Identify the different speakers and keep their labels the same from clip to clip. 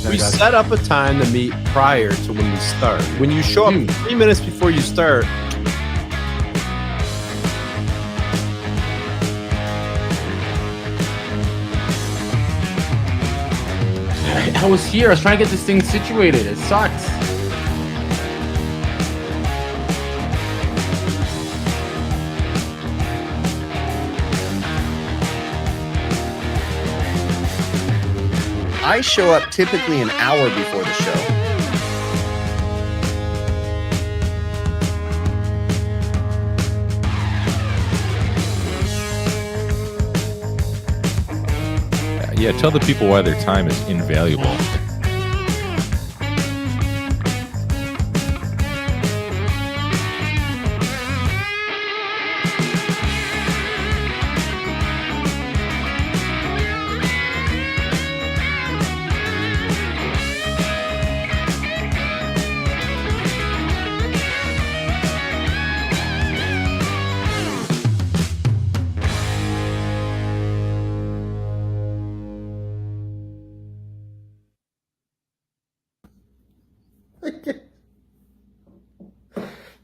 Speaker 1: We set up a time to meet prior to when we start. When you show up 3 minutes before you start,
Speaker 2: I was here. I was trying to get this thing situated. It sucks.
Speaker 3: I show up typically an hour before the show.
Speaker 4: Yeah, tell the people why their time is invaluable.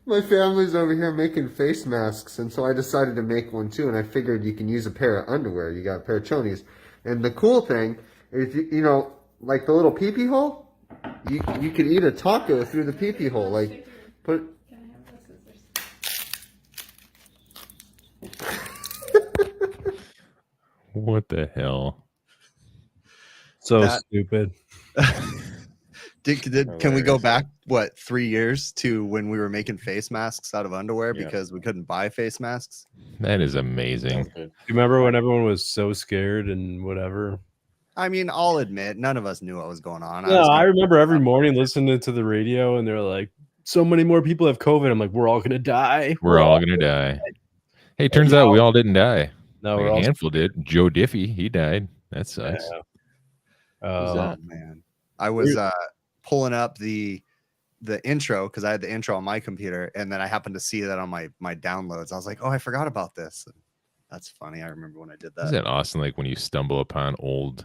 Speaker 5: My family's over here making face masks, and so I decided to make one too, and I figured you can use a pair of underwear. You got a pair of chonies. And the cool thing is, you know, like the little pee-pee hole, you could eat a taco through the pee-pee hole. Like, put...
Speaker 6: Can I have the scissors?
Speaker 4: What the hell?
Speaker 1: so stupid.
Speaker 3: Can we go back, what, 3 years to when we were making face masks out of underwear because we couldn't buy face masks?
Speaker 4: That is amazing.
Speaker 1: You remember when everyone was so scared and whatever?
Speaker 3: I mean, I'll admit, none of us knew what was going on.
Speaker 1: No, I remember every morning listening to the radio, and they're like, so many more people have COVID. I'm like, we're all going to die.
Speaker 4: We're all going to die. Hey, turns out we all didn't die.
Speaker 1: No,
Speaker 4: like
Speaker 1: we're
Speaker 4: a
Speaker 1: all
Speaker 4: handful did. Joe Diffie, he died. That sucks.
Speaker 1: Yeah.
Speaker 3: Man. I was pulling up the intro because I had the intro on my computer, and then I happened to see that on my downloads. I was like, oh, I forgot about this. And that's funny. I remember when I did that.
Speaker 4: Isn't that awesome? Like when you stumble upon old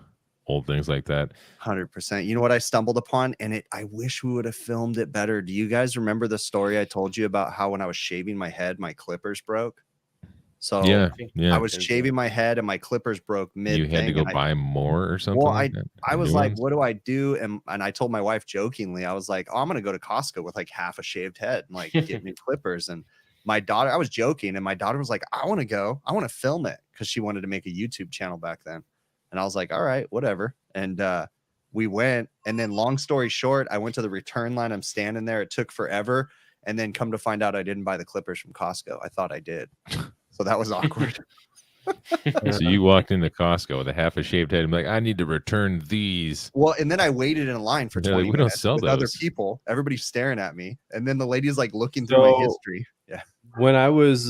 Speaker 4: things like that.
Speaker 3: 100%. You know what I stumbled upon? And I wish we would have filmed it better. Do you guys remember the story I told you about how when I was shaving my head, my clippers broke? So
Speaker 4: yeah.
Speaker 3: I was shaving my head and my clippers broke mid.
Speaker 4: You had to go buy more or something.
Speaker 3: Well,
Speaker 4: like
Speaker 3: I was like, what do I do? And I told my wife jokingly, I was like, oh, I'm gonna go to Costco with like half a shaved head and like get new clippers. And my daughter, I was joking, and my daughter was like, I want to go, I want to film it, because she wanted to make a YouTube channel back then. And I was like, all right, whatever. And we went, and then long story short, I went to the return line. I'm standing there. It took forever. And then come to find out I didn't buy the clippers from Costco. I thought I did. So that was awkward.
Speaker 4: So you walked into Costco with a half a shaved head and be like, I need to return these.
Speaker 3: Well, and then I waited in a line for 20
Speaker 4: like, we don't
Speaker 3: minutes
Speaker 4: sell
Speaker 3: with
Speaker 4: those.
Speaker 3: other people. Everybody's staring at me. And then the lady's like looking through my history. Yeah.
Speaker 1: When I was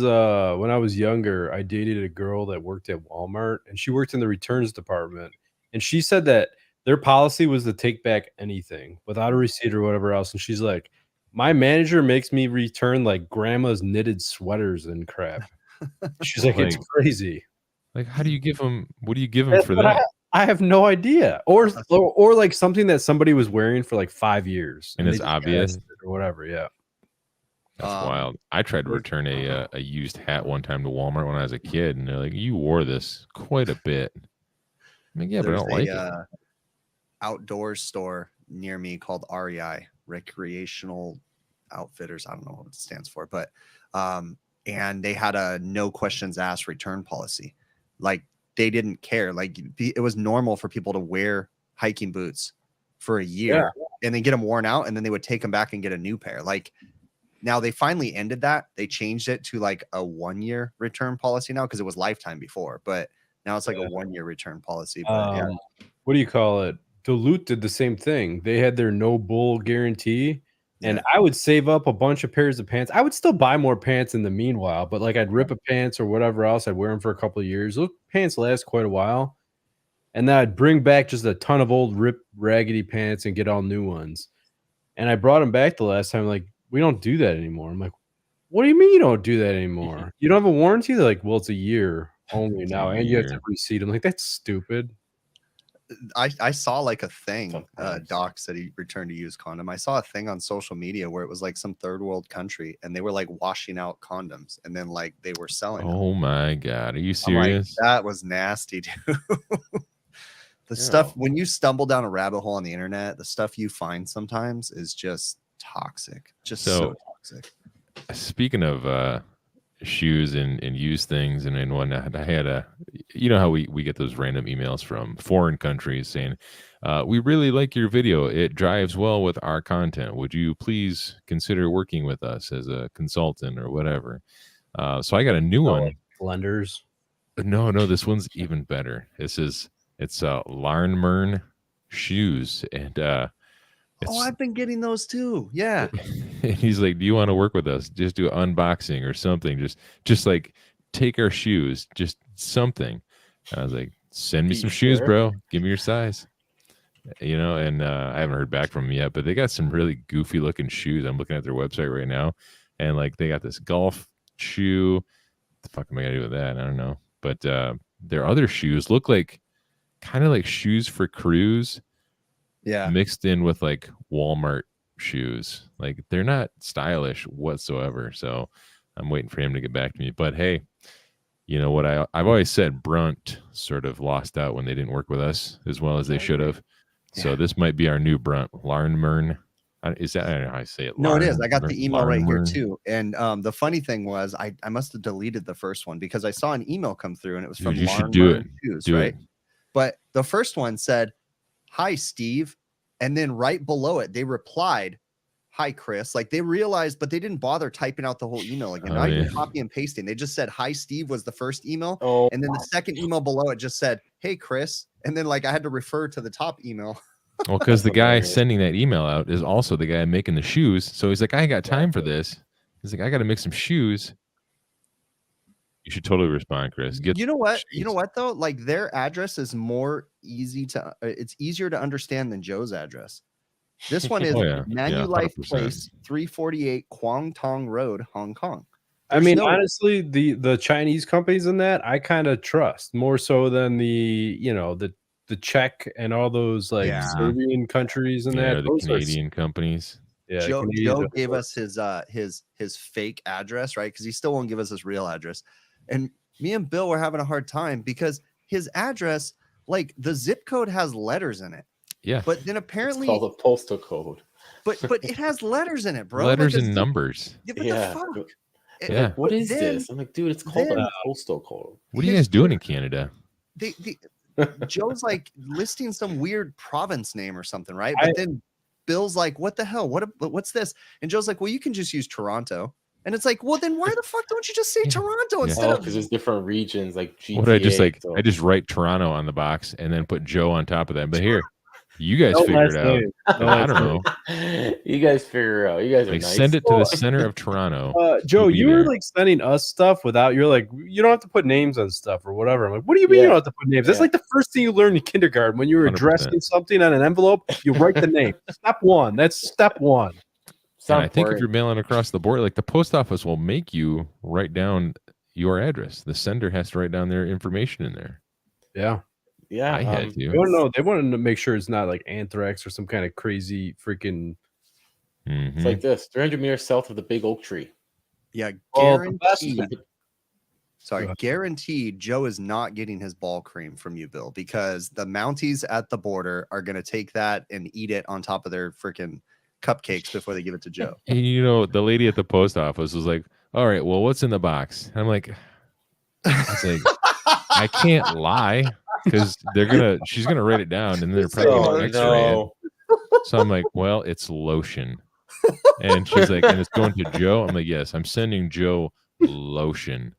Speaker 1: younger, I dated a girl that worked at Walmart, and she worked in the returns department. And she said that their policy was to take back anything without a receipt or whatever else. And she's like, my manager makes me return like grandma's knitted sweaters and crap. She's like, it's crazy.
Speaker 4: Like, how do you give them? What do you give them for that?
Speaker 1: I have no idea. Or like something that somebody was wearing for like 5 years,
Speaker 4: and it's obvious
Speaker 1: or whatever. Yeah,
Speaker 4: that's wild. I tried to return a used hat one time to Walmart when I was a kid, and they're like, "You wore this quite a bit." I'm like, yeah, but I don't like it.
Speaker 3: Outdoor store near me called REI, Recreational Outfitters. I don't know what it stands for, but and they had a no questions asked return policy. Like, they didn't care. Like, it was normal for people to wear hiking boots for a year and then get them worn out, and then they would take them back and get a new pair. Like, now they finally ended that. They changed it to like a 1 year return policy now, because it was lifetime before, but now it's like a 1 year return policy. But
Speaker 1: what do you call it? Duluth did the same thing. They had their no bull guarantee. And I would save up a bunch of pairs of pants. I would still buy more pants in the meanwhile, but like I'd rip a pants or whatever else. I'd wear them for a couple of years. Those pants last quite a while. And then I'd bring back just a ton of old ripped raggedy pants and get all new ones. And I brought them back the last time. Like, we don't do that anymore. I'm like, What do you mean you don't do that anymore? You don't have a warranty? They're like, well, it's a year only now, and you have to receipt. I'm like, that's stupid.
Speaker 3: I saw like a thing.
Speaker 6: Sometimes.
Speaker 3: Doc said he returned a used condom. I saw a thing on social media where it was like some third world country, and they were like washing out condoms, and then like they were selling.
Speaker 4: Oh my god, are you
Speaker 3: I'm like,
Speaker 4: serious?
Speaker 3: that was nasty, dude. The stuff when you stumble down a rabbit hole on the internet, the stuff you find sometimes is just toxic, just so toxic.
Speaker 4: Speaking of shoes and used things and whatnot, I had you know how we get those random emails from foreign countries saying, we really like your video. It drives well with our content. Would you please consider working with us as a consultant or whatever? So I got a new one.
Speaker 1: Like blenders.
Speaker 4: No, this one's even better. It's Larnmern shoes, and
Speaker 3: I've been getting those too. Yeah.
Speaker 4: and he's like, do you want to work with us? Just do an unboxing or something. Just like take our shoes, just something. I was like, send me some shoes, bro. Give me your size. And I haven't heard back from them yet, but they got some really goofy looking shoes. I'm looking at their website right now, and like they got this golf shoe. What the fuck am I gonna do with that? I don't know. But their other shoes look like kind of like shoes for crews.
Speaker 3: Yeah.
Speaker 4: Mixed in with like Walmart shoes. Like they're not stylish whatsoever. So I'm waiting for him to get back to me. But hey, you know what I've always said, Brunt sort of lost out when they didn't work with us as well as they should have. So this might be our new Brunt. Larnmern. Is that, I don't know how I say it?
Speaker 3: No, it is. I got the email right here
Speaker 4: Larnmern.
Speaker 3: too. And the funny thing was I must have deleted the first one because I saw an email come through and it was from
Speaker 4: Dude, you should do it.
Speaker 3: Shoes,
Speaker 4: Do
Speaker 3: right?
Speaker 4: it.
Speaker 3: But the first one said, "Hi, Steve." And then right below it, they replied, "Hi, Chris." Like they realized, but they didn't bother typing out the whole email again. Not even copy and pasting. They just said, "Hi, Steve" was the first email.
Speaker 6: Oh,
Speaker 3: And then the second email below it just said, "Hey, Chris." And then like I had to refer to the top email.
Speaker 4: Well, because the
Speaker 6: That's
Speaker 4: guy
Speaker 6: hilarious.
Speaker 4: sending that email out is also the guy making the shoes. So he's like, I ain't got time for this. He's like, I got to make some shoes. You should totally respond, Chris.
Speaker 3: You know what? You
Speaker 4: shoes.
Speaker 3: know what though? Like their address is more easy to. It's easier to understand than Joe's address. This one is
Speaker 4: Oh, yeah.
Speaker 3: Manulife
Speaker 4: 100%.
Speaker 3: Place, 348 Kwang Tong Road, Hong Kong.
Speaker 1: I mean,
Speaker 3: no-
Speaker 1: honestly, the Chinese companies in that I kind of trust more so than the Czech and all those like
Speaker 3: Yeah.
Speaker 1: Serbian countries and
Speaker 4: Yeah,
Speaker 1: that.
Speaker 4: the
Speaker 1: Those are
Speaker 4: Canadian companies.
Speaker 1: Yeah,
Speaker 3: Joe
Speaker 1: Canadian-
Speaker 3: gave us his fake address, right? Because he still won't give us his real address. And me and Bill were having a hard time because his address, like the zip code has letters in it.
Speaker 4: Yeah.
Speaker 3: But then
Speaker 6: it's
Speaker 3: apparently,
Speaker 6: called a postal code.
Speaker 3: but it has letters in it, bro.
Speaker 4: Letters
Speaker 3: like a
Speaker 4: and
Speaker 3: zip-
Speaker 4: numbers.
Speaker 3: Yeah, what
Speaker 6: Yeah.
Speaker 3: the fuck?
Speaker 4: Yeah.
Speaker 6: What is
Speaker 3: then-
Speaker 6: this? I'm like, dude, it's called
Speaker 3: then-
Speaker 6: a postal code.
Speaker 4: What are you guys doing in Canada?
Speaker 3: Joe's like listing some weird province name or something, right? But then Bill's like, "What the hell? What's this?" And Joe's like, "Well, you can just use Toronto." And it's like, "Well, then why the fuck don't you just say Toronto instead
Speaker 6: Oh,
Speaker 3: of?"
Speaker 6: because there's different regions like GTA.
Speaker 4: What I just like,
Speaker 6: so-
Speaker 4: I just write Toronto on the box and then put Joe on top of that. But here, you guys
Speaker 1: No
Speaker 4: figure it
Speaker 1: last
Speaker 4: out.
Speaker 1: name. No
Speaker 4: I
Speaker 1: last
Speaker 4: don't know.
Speaker 6: You guys figure it out. You guys are
Speaker 4: Like
Speaker 6: nice.
Speaker 4: send it to the center of Toronto.
Speaker 1: Joe,
Speaker 4: We'll be
Speaker 1: you were
Speaker 4: there.
Speaker 1: like sending us stuff without. You're like, you don't have to put names on stuff or whatever. I'm like, what do you mean you
Speaker 6: Yeah.
Speaker 1: don't have to put names? That's
Speaker 6: Yeah.
Speaker 1: like the first thing you learn in kindergarten when you were
Speaker 4: 100%.
Speaker 1: addressing something on an envelope. You write the name. Step one. That's step one.
Speaker 6: It's not
Speaker 4: And I think if
Speaker 6: important.
Speaker 4: you're mailing across the board, like the post office will make you write down your address. The sender has to write down their information in there.
Speaker 1: Yeah.
Speaker 6: Yeah,
Speaker 4: I had to.
Speaker 1: They want to know. They want to make sure it's not like anthrax or some kind of crazy freaking.
Speaker 4: Mhm.
Speaker 6: it's like this: 300 meters south of the big oak tree.
Speaker 3: Yeah,
Speaker 1: Well, the best-
Speaker 3: guaranteed. Sorry,
Speaker 1: Go ahead.
Speaker 3: guaranteed. Joe is not getting his ball cream from you, Bill, because the Mounties at the border are going to take that and eat it on top of their freaking cupcakes before they give it to Joe.
Speaker 4: And the lady at the post office was like, all right, well, what's in the box? And I'm like, I was like, I can't lie because she's gonna write it down and then they're probably
Speaker 6: Oh,
Speaker 4: gonna X-ray it.
Speaker 6: no.
Speaker 4: So I'm like, well, it's lotion. And she's like, and it's going to Joe. I'm like, yes, I'm sending Joe lotion.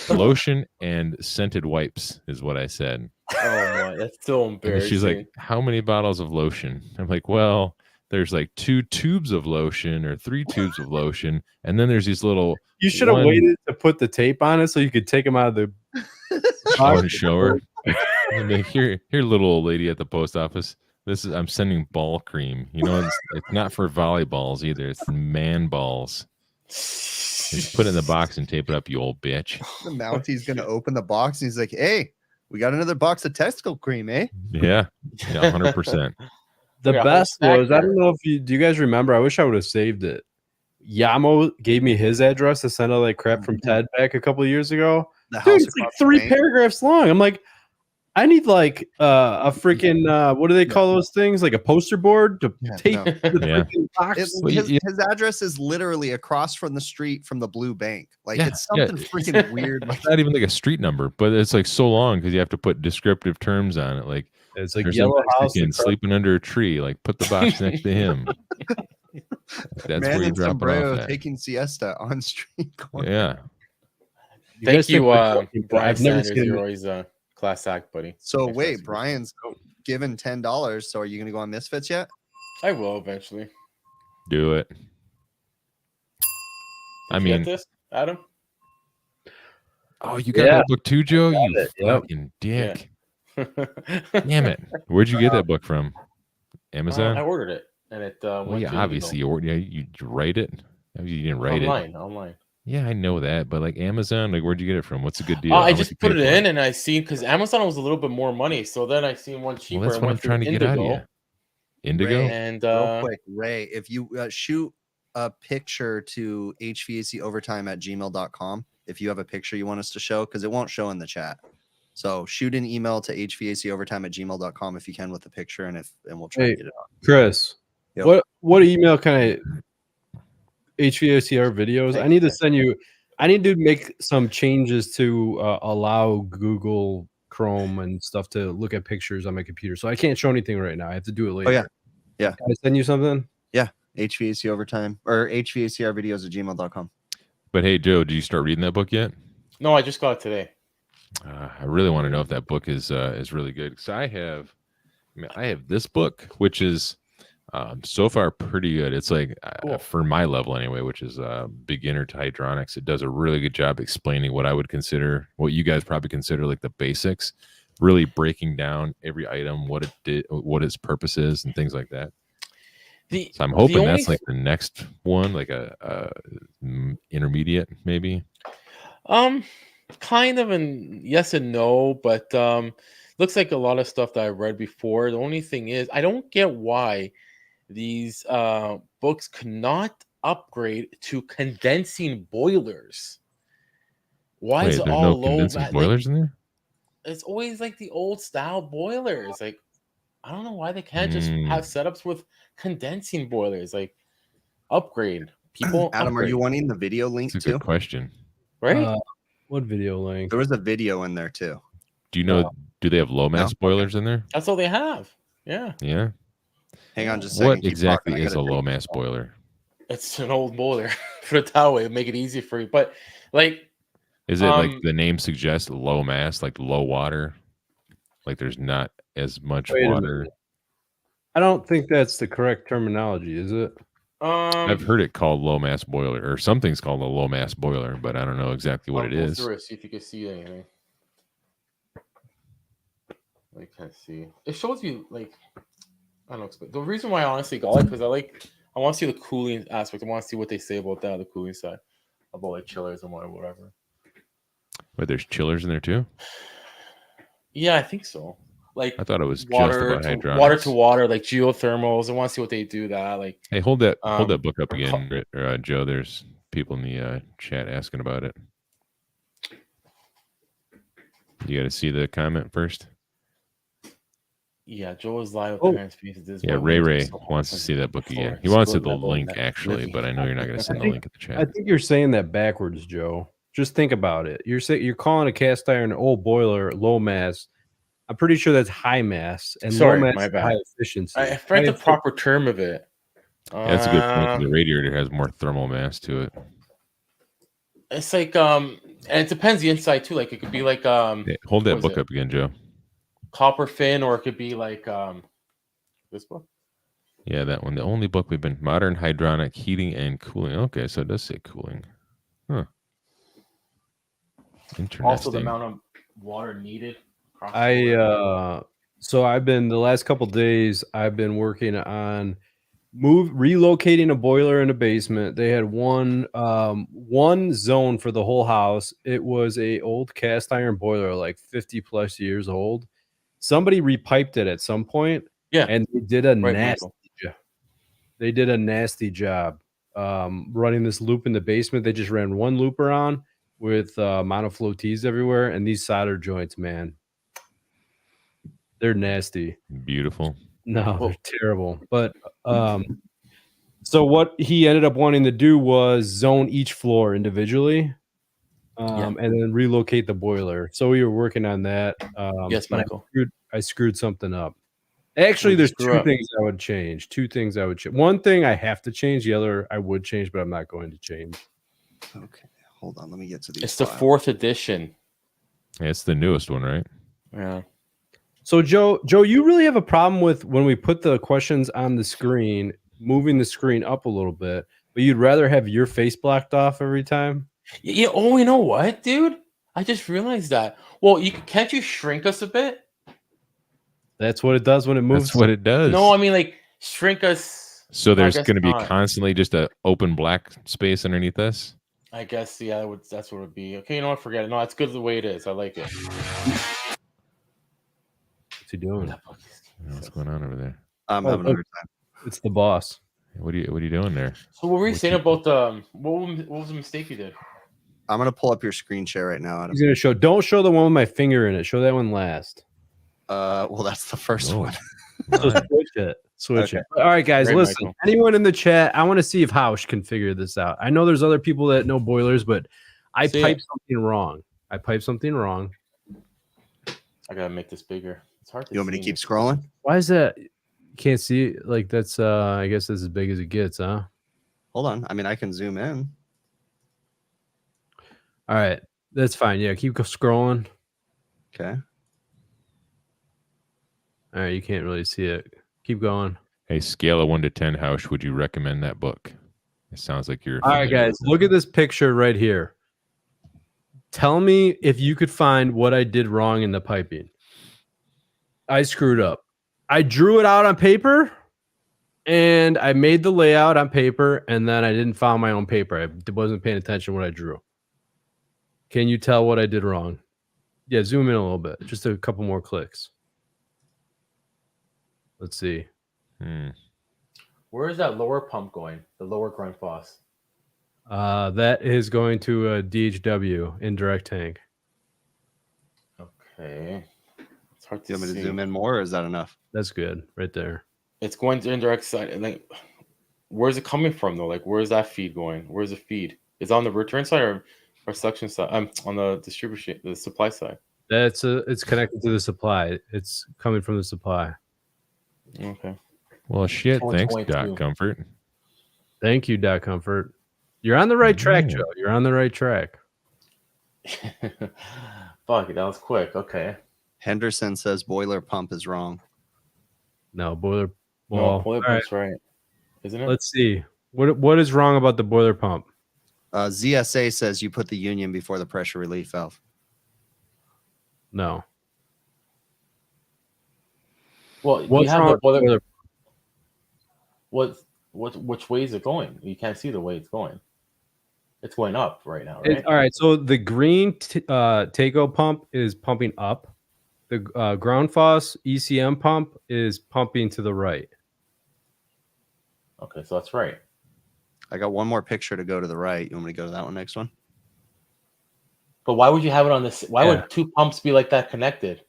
Speaker 4: Lotion and scented wipes is what I said.
Speaker 6: Oh my, that's so
Speaker 4: And
Speaker 6: embarrassing.
Speaker 4: she's like, how many bottles of lotion? I'm like, well, there's like 2 tubes of lotion or 3 tubes of lotion. And then there's these little
Speaker 1: You should have
Speaker 4: one-
Speaker 1: waited to put the tape on it so you could take them out of the.
Speaker 4: on the shower. And like, here, little old lady at the post office. I'm sending ball cream. It's not for volleyballs either. It's man balls. Just put it in the box and tape it up, you old bitch.
Speaker 3: The Mountie's gonna open the box and he's like, "Hey, we got another box of testicle cream, eh?"
Speaker 4: Yeah, 100%.
Speaker 1: The
Speaker 6: Yeah,
Speaker 1: best
Speaker 6: whole
Speaker 1: was,
Speaker 6: stack
Speaker 1: I don't know if do you guys remember? I wish I would have saved it. Yamo gave me his address to send all that crap from Ted back a couple of years ago.
Speaker 3: The
Speaker 1: Dude,
Speaker 3: house
Speaker 1: it's like
Speaker 3: across the
Speaker 1: 3
Speaker 3: bank.
Speaker 1: paragraphs long. I'm like, I need like a freaking what do they call those things? Like a poster board to
Speaker 3: Yeah,
Speaker 1: tape
Speaker 3: no.
Speaker 1: the
Speaker 4: Yeah.
Speaker 1: freaking box.
Speaker 4: Well,
Speaker 3: His,
Speaker 4: you-
Speaker 3: his address is literally across from the street from the Blue Bank. Like
Speaker 4: Yeah,
Speaker 3: it's
Speaker 4: yeah.
Speaker 3: something freaking weird. Like
Speaker 4: It's not even like a street number, but it's like so long because you have to put descriptive terms on it. Like
Speaker 1: It's like
Speaker 4: there's
Speaker 1: yellow
Speaker 4: a
Speaker 1: house.
Speaker 4: Mexican
Speaker 1: across-
Speaker 4: sleeping under a tree. Like put the box next to him. That's
Speaker 3: man
Speaker 4: where you
Speaker 3: in
Speaker 4: drop it
Speaker 3: sombrero
Speaker 4: off at.
Speaker 3: taking siesta on street corner.
Speaker 4: Yeah.
Speaker 1: You
Speaker 6: Thank
Speaker 1: guys think
Speaker 6: you,
Speaker 1: we're joking, but
Speaker 6: Brian
Speaker 1: I've never
Speaker 6: Sanders.
Speaker 1: seen
Speaker 6: You're
Speaker 1: it.
Speaker 6: always a class act, buddy.
Speaker 3: So
Speaker 6: Thanks,
Speaker 3: wait,
Speaker 6: guys.
Speaker 3: Brian's given $10. So are you gonna go on Misfits yet?
Speaker 6: I will eventually.
Speaker 4: Do it. I
Speaker 6: Did you get
Speaker 4: mean,
Speaker 6: this, Adam?
Speaker 4: oh, you got
Speaker 1: Yeah.
Speaker 4: that book too, Joe? You
Speaker 1: it, yep.
Speaker 4: fucking dick. Damn it. Where'd you get that book from? Amazon?
Speaker 6: I ordered it, and it.
Speaker 4: Well,
Speaker 6: went
Speaker 4: yeah,
Speaker 6: to
Speaker 4: obviously you write it. You didn't write it.
Speaker 6: online.
Speaker 4: Yeah, I know that, but like Amazon, like where'd you get it from? What's a good deal?
Speaker 6: I
Speaker 4: How much
Speaker 6: just
Speaker 4: you
Speaker 6: put
Speaker 4: pay
Speaker 6: it
Speaker 4: for
Speaker 6: in, and I seen because Amazon was a little bit more money, so then I seen one cheaper.
Speaker 4: Well, that's
Speaker 6: and
Speaker 4: what I'm
Speaker 6: went through
Speaker 4: trying to get out of you. Indigo?
Speaker 3: Ray,
Speaker 6: And
Speaker 3: real quick, Ray, if you shoot a picture to hvacOvertime@gmail.com, if you have a picture you want us to show, because it won't show in the chat. So shoot an email to hvacOvertime@gmail.com if you can with the picture, and we'll try
Speaker 1: Hey,
Speaker 3: to get it on.
Speaker 1: Chris,
Speaker 3: Yep.
Speaker 1: what email can I HVACR videos? I need to send you. I need to make some changes to allow Google Chrome and stuff to look at pictures on my computer. So I can't show anything right now. I have to do it later.
Speaker 3: Oh yeah, yeah.
Speaker 1: Can I send you something?
Speaker 3: HVACOvertime or HVACRvideos@gmail.com.
Speaker 4: But hey, Joe, did you start reading that book yet?
Speaker 6: no, I just got it today.
Speaker 4: I really want to know if that book is really good. Because I have this book, which is so far pretty good. It's like
Speaker 6: Cool.
Speaker 4: for my level anyway, which is beginner to hydronics. It does a really good job explaining what I would consider, what you guys probably consider like the basics, really breaking down every item, what it did, what its purpose is, and things like that. So I'm hoping that's like the next one, like a intermediate maybe.
Speaker 6: Kind of, and yes and no, but looks like a lot of stuff that I read before. The only thing is, I don't get why these books cannot upgrade to condensing boilers. Why
Speaker 4: Wait,
Speaker 6: is it
Speaker 4: there's
Speaker 6: all
Speaker 4: no
Speaker 6: low?
Speaker 4: condensing boilers in there?
Speaker 6: It's always like the old style boilers. Like, I don't know why they can't just have setups with condensing boilers. Like, upgrade. People,
Speaker 3: Adam, are
Speaker 6: upgrade,
Speaker 3: you wanting the video link
Speaker 4: That's a
Speaker 3: too?
Speaker 4: good question.
Speaker 6: right?
Speaker 1: What video link?
Speaker 3: There was a video in there too.
Speaker 4: Do you know? Do they have low mass
Speaker 3: No?
Speaker 4: boilers in there?
Speaker 6: That's all they have. Yeah,
Speaker 4: Yeah.
Speaker 3: Hang on just a second.
Speaker 4: What
Speaker 3: keep
Speaker 4: exactly
Speaker 3: talking, I
Speaker 4: is a
Speaker 3: gotta
Speaker 4: low
Speaker 3: take-
Speaker 4: mass boiler?
Speaker 6: it's an old boiler. Put it that way, make it easy for you. But like,
Speaker 4: Is it like the name suggests, low mass, like low water? Like there's not as much
Speaker 1: Wait a
Speaker 4: water.
Speaker 1: minute. I don't think that's the correct terminology, is it?
Speaker 4: I've heard it called low mass boiler, or something's called a low mass boiler, but I don't know exactly what it
Speaker 6: go
Speaker 4: is.
Speaker 6: through it, see if you can see anything. I can't see. It shows you like, I don't know. The reason why I honestly got it because I want to see the cooling aspect. I want to see what they say about that, the cooling side, about like chillers and whatever.
Speaker 4: Wait, there's chillers in there too?
Speaker 6: Yeah, I think so. Like
Speaker 4: I thought it was
Speaker 6: water
Speaker 4: just about
Speaker 6: to
Speaker 4: hydronics.
Speaker 6: water to water, like geothermals. I want to see what they do that. Like,
Speaker 4: Hey, hold that
Speaker 6: Um,
Speaker 4: book up
Speaker 6: or
Speaker 4: again, Joe. There's people in the chat asking about it. You got to see the comment first.
Speaker 6: yeah, Joe is live with
Speaker 1: Oh.
Speaker 6: parents pieces.
Speaker 4: Yeah, Ray wants to see that book again. He wants the link actually, but I know you're not going to send the link at the
Speaker 1: I
Speaker 4: chat.
Speaker 1: think you're saying that backwards, Joe. Just think about it. You're calling a cast iron old boiler low mass. I'm pretty sure that's high mass, and
Speaker 6: Sorry,
Speaker 1: low mass
Speaker 6: my
Speaker 1: is
Speaker 6: bad.
Speaker 1: high efficiency.
Speaker 6: I forgot the
Speaker 1: High
Speaker 6: proper term of it.
Speaker 4: Yeah, that's a good point. 'Cause the radiator has more thermal mass to it.
Speaker 6: It's like and it depends the inside too. Like it could be like
Speaker 4: Hey, hold that
Speaker 6: what is
Speaker 4: book
Speaker 6: it?
Speaker 4: up again, Joe.
Speaker 6: copper fin, or it could be like this book.
Speaker 4: Yeah, that one. The only book we've been modern hydronic heating and cooling. Okay, so it does say cooling. Huh. Interesting.
Speaker 6: Also, the amount of water needed. across the board.
Speaker 1: So I've been the last couple days I've been working on relocating a boiler in a basement. They had one zone for the whole house. It was a old cast iron boiler, like 50 plus years old. Somebody repiped it at some point,
Speaker 6: Yeah,
Speaker 1: and they did a
Speaker 6: right,
Speaker 1: nasty
Speaker 6: Michael.
Speaker 1: they did a nasty job running this loop in the basement. They just ran one loop around with monoflow tees everywhere, and these solder joints, man, they're nasty.
Speaker 4: Beautiful.
Speaker 1: No,
Speaker 6: Well-
Speaker 1: they're terrible. But so what he ended up wanting to do was zone each floor individually, and then relocate the boiler. So we were working on that.
Speaker 6: Yes,
Speaker 1: but
Speaker 6: Michael.
Speaker 1: I screwed something up. Actually,
Speaker 6: What'd you
Speaker 1: there's
Speaker 6: screw
Speaker 1: two
Speaker 6: up?
Speaker 1: things I would change. Two things I would change. One thing I have to change. The other I would change, but I'm not going to change.
Speaker 3: Okay, hold on. Let me get to these.
Speaker 6: It's the
Speaker 3: files.
Speaker 6: 4th edition.
Speaker 4: Yeah, it's the newest one, right?
Speaker 6: Yeah.
Speaker 1: So Joe, you really have a problem with when we put the questions on the screen, moving the screen up a little bit, but you'd rather have your face blocked off every time?
Speaker 6: Yeah. Oh, you know what, dude? I just realized that. Well, can't you shrink us a bit?
Speaker 1: That's what it does when it moves.
Speaker 4: That's what it does.
Speaker 6: No, I mean like shrink us.
Speaker 4: So there's
Speaker 6: guess
Speaker 4: going to be
Speaker 6: not.
Speaker 4: constantly just a open black space underneath us.
Speaker 6: I guess yeah, that's what it would be. Okay, you know what? Forget it. No, it's good the way it is. I like it.
Speaker 1: What's he doing?
Speaker 4: What's going on over there?
Speaker 3: I'm
Speaker 1: Oh,
Speaker 3: having a hard time.
Speaker 1: It's the boss.
Speaker 4: What are you doing there?
Speaker 6: So what were you
Speaker 4: What's
Speaker 6: saying
Speaker 4: he-
Speaker 6: about what was the mistake you did?
Speaker 3: I'm gonna pull up your screen share right now, Adam.
Speaker 1: He's gonna show. Don't show the one with my finger in it. Show that one last.
Speaker 3: Well, that's the first
Speaker 4: Oh.
Speaker 3: one.
Speaker 1: So switch it. Switch
Speaker 3: Okay.
Speaker 1: it. All right, guys.
Speaker 6: Great,
Speaker 1: Listen.
Speaker 6: Michael.
Speaker 1: Anyone in the chat? I want to see if Hausch can figure this out. I know there's other people that know boilers, but I
Speaker 6: See
Speaker 1: piped
Speaker 6: it.
Speaker 1: something wrong. I
Speaker 6: gotta make this bigger. It's hard to
Speaker 3: You want me
Speaker 6: see
Speaker 3: to keep scrolling?
Speaker 1: Why is that? You can't see it. Like that's. I guess that's as big as it gets, huh?
Speaker 3: Hold on. I mean, I can zoom in.
Speaker 1: All right, that's fine. Yeah, keep scrolling.
Speaker 3: Okay.
Speaker 1: All right, you can't really see it. Keep going.
Speaker 4: Hey, scale of 1 to 10, how would you recommend that book? It sounds like you're.
Speaker 1: All right, guys, look at this picture right here. Tell me if you could find what I did wrong in the piping. I screwed up. I drew it out on paper, and I made the layout on paper, and then I didn't find my own paper. I wasn't paying attention to what I drew. Can you tell what I did wrong? Yeah, zoom in a little bit. Just a couple more clicks. Let's see.
Speaker 6: Where is that lower pump going? The lower grunt boss.
Speaker 1: That is going to a DHW indirect tank.
Speaker 6: Okay. It's hard
Speaker 3: Do
Speaker 6: to
Speaker 3: you want me
Speaker 6: see.
Speaker 3: to zoom in more, or is that enough?
Speaker 1: That's good right there.
Speaker 6: It's going to indirect side. And like, where's it coming from though? Like, where's that feed going? Where's the feed? Is it on the return side or suction side? On the distribution, the supply side.
Speaker 1: It's connected to the supply. It's coming from the supply.
Speaker 6: Okay.
Speaker 4: Well, shit.
Speaker 6: Only
Speaker 4: Thanks,
Speaker 6: 22.
Speaker 4: Doc Comfort.
Speaker 1: Thank you, Doc Comfort. You're on the right track,
Speaker 4: Yeah.
Speaker 1: Joe. You're on the right track.
Speaker 6: Fuck it, that was quick. Okay.
Speaker 3: Henderson says boiler pump is wrong.
Speaker 1: No, boiler.
Speaker 6: No,
Speaker 1: Well,
Speaker 6: boiler
Speaker 1: all right,
Speaker 6: pump's right. Isn't it?
Speaker 1: let's see. What is wrong about the boiler pump?
Speaker 3: ZSA says you put the union before the pressure relief valve.
Speaker 1: No.
Speaker 6: Well,
Speaker 1: What's
Speaker 6: you have
Speaker 1: wrong
Speaker 6: the
Speaker 1: with
Speaker 6: boiler.
Speaker 1: boiler?
Speaker 6: Which way is it going? You can't see the way it's going. It's going up right now, right?
Speaker 1: All right. So the green Taco pump is pumping up. The ground FOS ECM pump is pumping to the right.
Speaker 6: Okay, so that's right.
Speaker 3: I got one more picture to go to the right. You want me to go to that one next one?
Speaker 6: But why would you have it on this? Why
Speaker 1: Yeah.
Speaker 6: would two pumps be like that connected?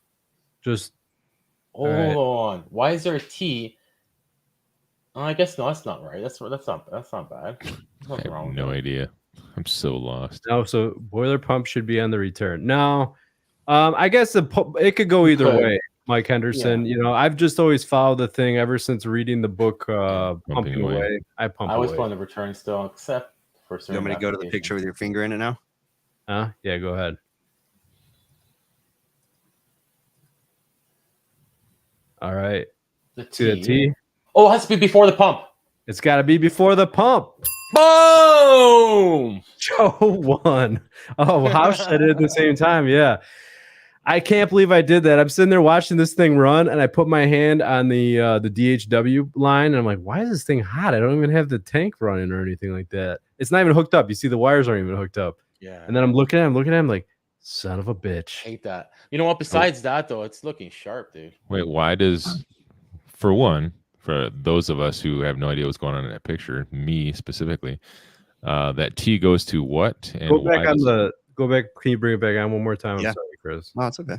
Speaker 1: Just
Speaker 6: Hold
Speaker 1: right.
Speaker 6: on. Why is there a T? Oh, I guess no, that's not right. That's not bad. There's
Speaker 4: I
Speaker 6: nothing
Speaker 4: have
Speaker 6: wrong with
Speaker 4: no
Speaker 6: that.
Speaker 4: idea. I'm so lost.
Speaker 1: no. So boiler pump should be on the return. No, I guess it could go either
Speaker 6: could.
Speaker 1: way. Mike Henderson, you know, I've just always followed the thing ever since reading the book Pumping
Speaker 4: Away.
Speaker 1: Away. I pump
Speaker 6: I always
Speaker 1: away.
Speaker 6: put on the return still, except for
Speaker 3: You
Speaker 6: certain.
Speaker 3: want me to go to the
Speaker 6: applications.
Speaker 3: picture with your finger in it now?
Speaker 1: Huh? Yeah, go ahead. All right.
Speaker 6: The
Speaker 1: See the T?
Speaker 6: Oh, it has to be before the pump.
Speaker 1: It's got to be before the pump.
Speaker 6: Boom!
Speaker 1: Joe won. Oh, House said it at the same time. Yeah. I can't believe I did that. I'm sitting there watching this thing run, and I put my hand on the DHW line, and I'm like, why is this thing hot? I don't even have the tank running or anything like that. It's not even hooked up. You see, the wires aren't even hooked up.
Speaker 6: Yeah.
Speaker 1: And then I'm looking at him like, son of a bitch.
Speaker 6: Hate that. You know what? Besides that, though, it's looking sharp, dude.
Speaker 4: Wait, why does, for one, for those of us who have no idea what's going on in that picture, me specifically, that T goes to what? And
Speaker 1: Go back
Speaker 4: why
Speaker 1: on
Speaker 4: does-
Speaker 1: the. Go back. Can you bring it back on one more time? I'm
Speaker 3: Yeah.
Speaker 1: sorry, Chris.
Speaker 3: No, it's okay.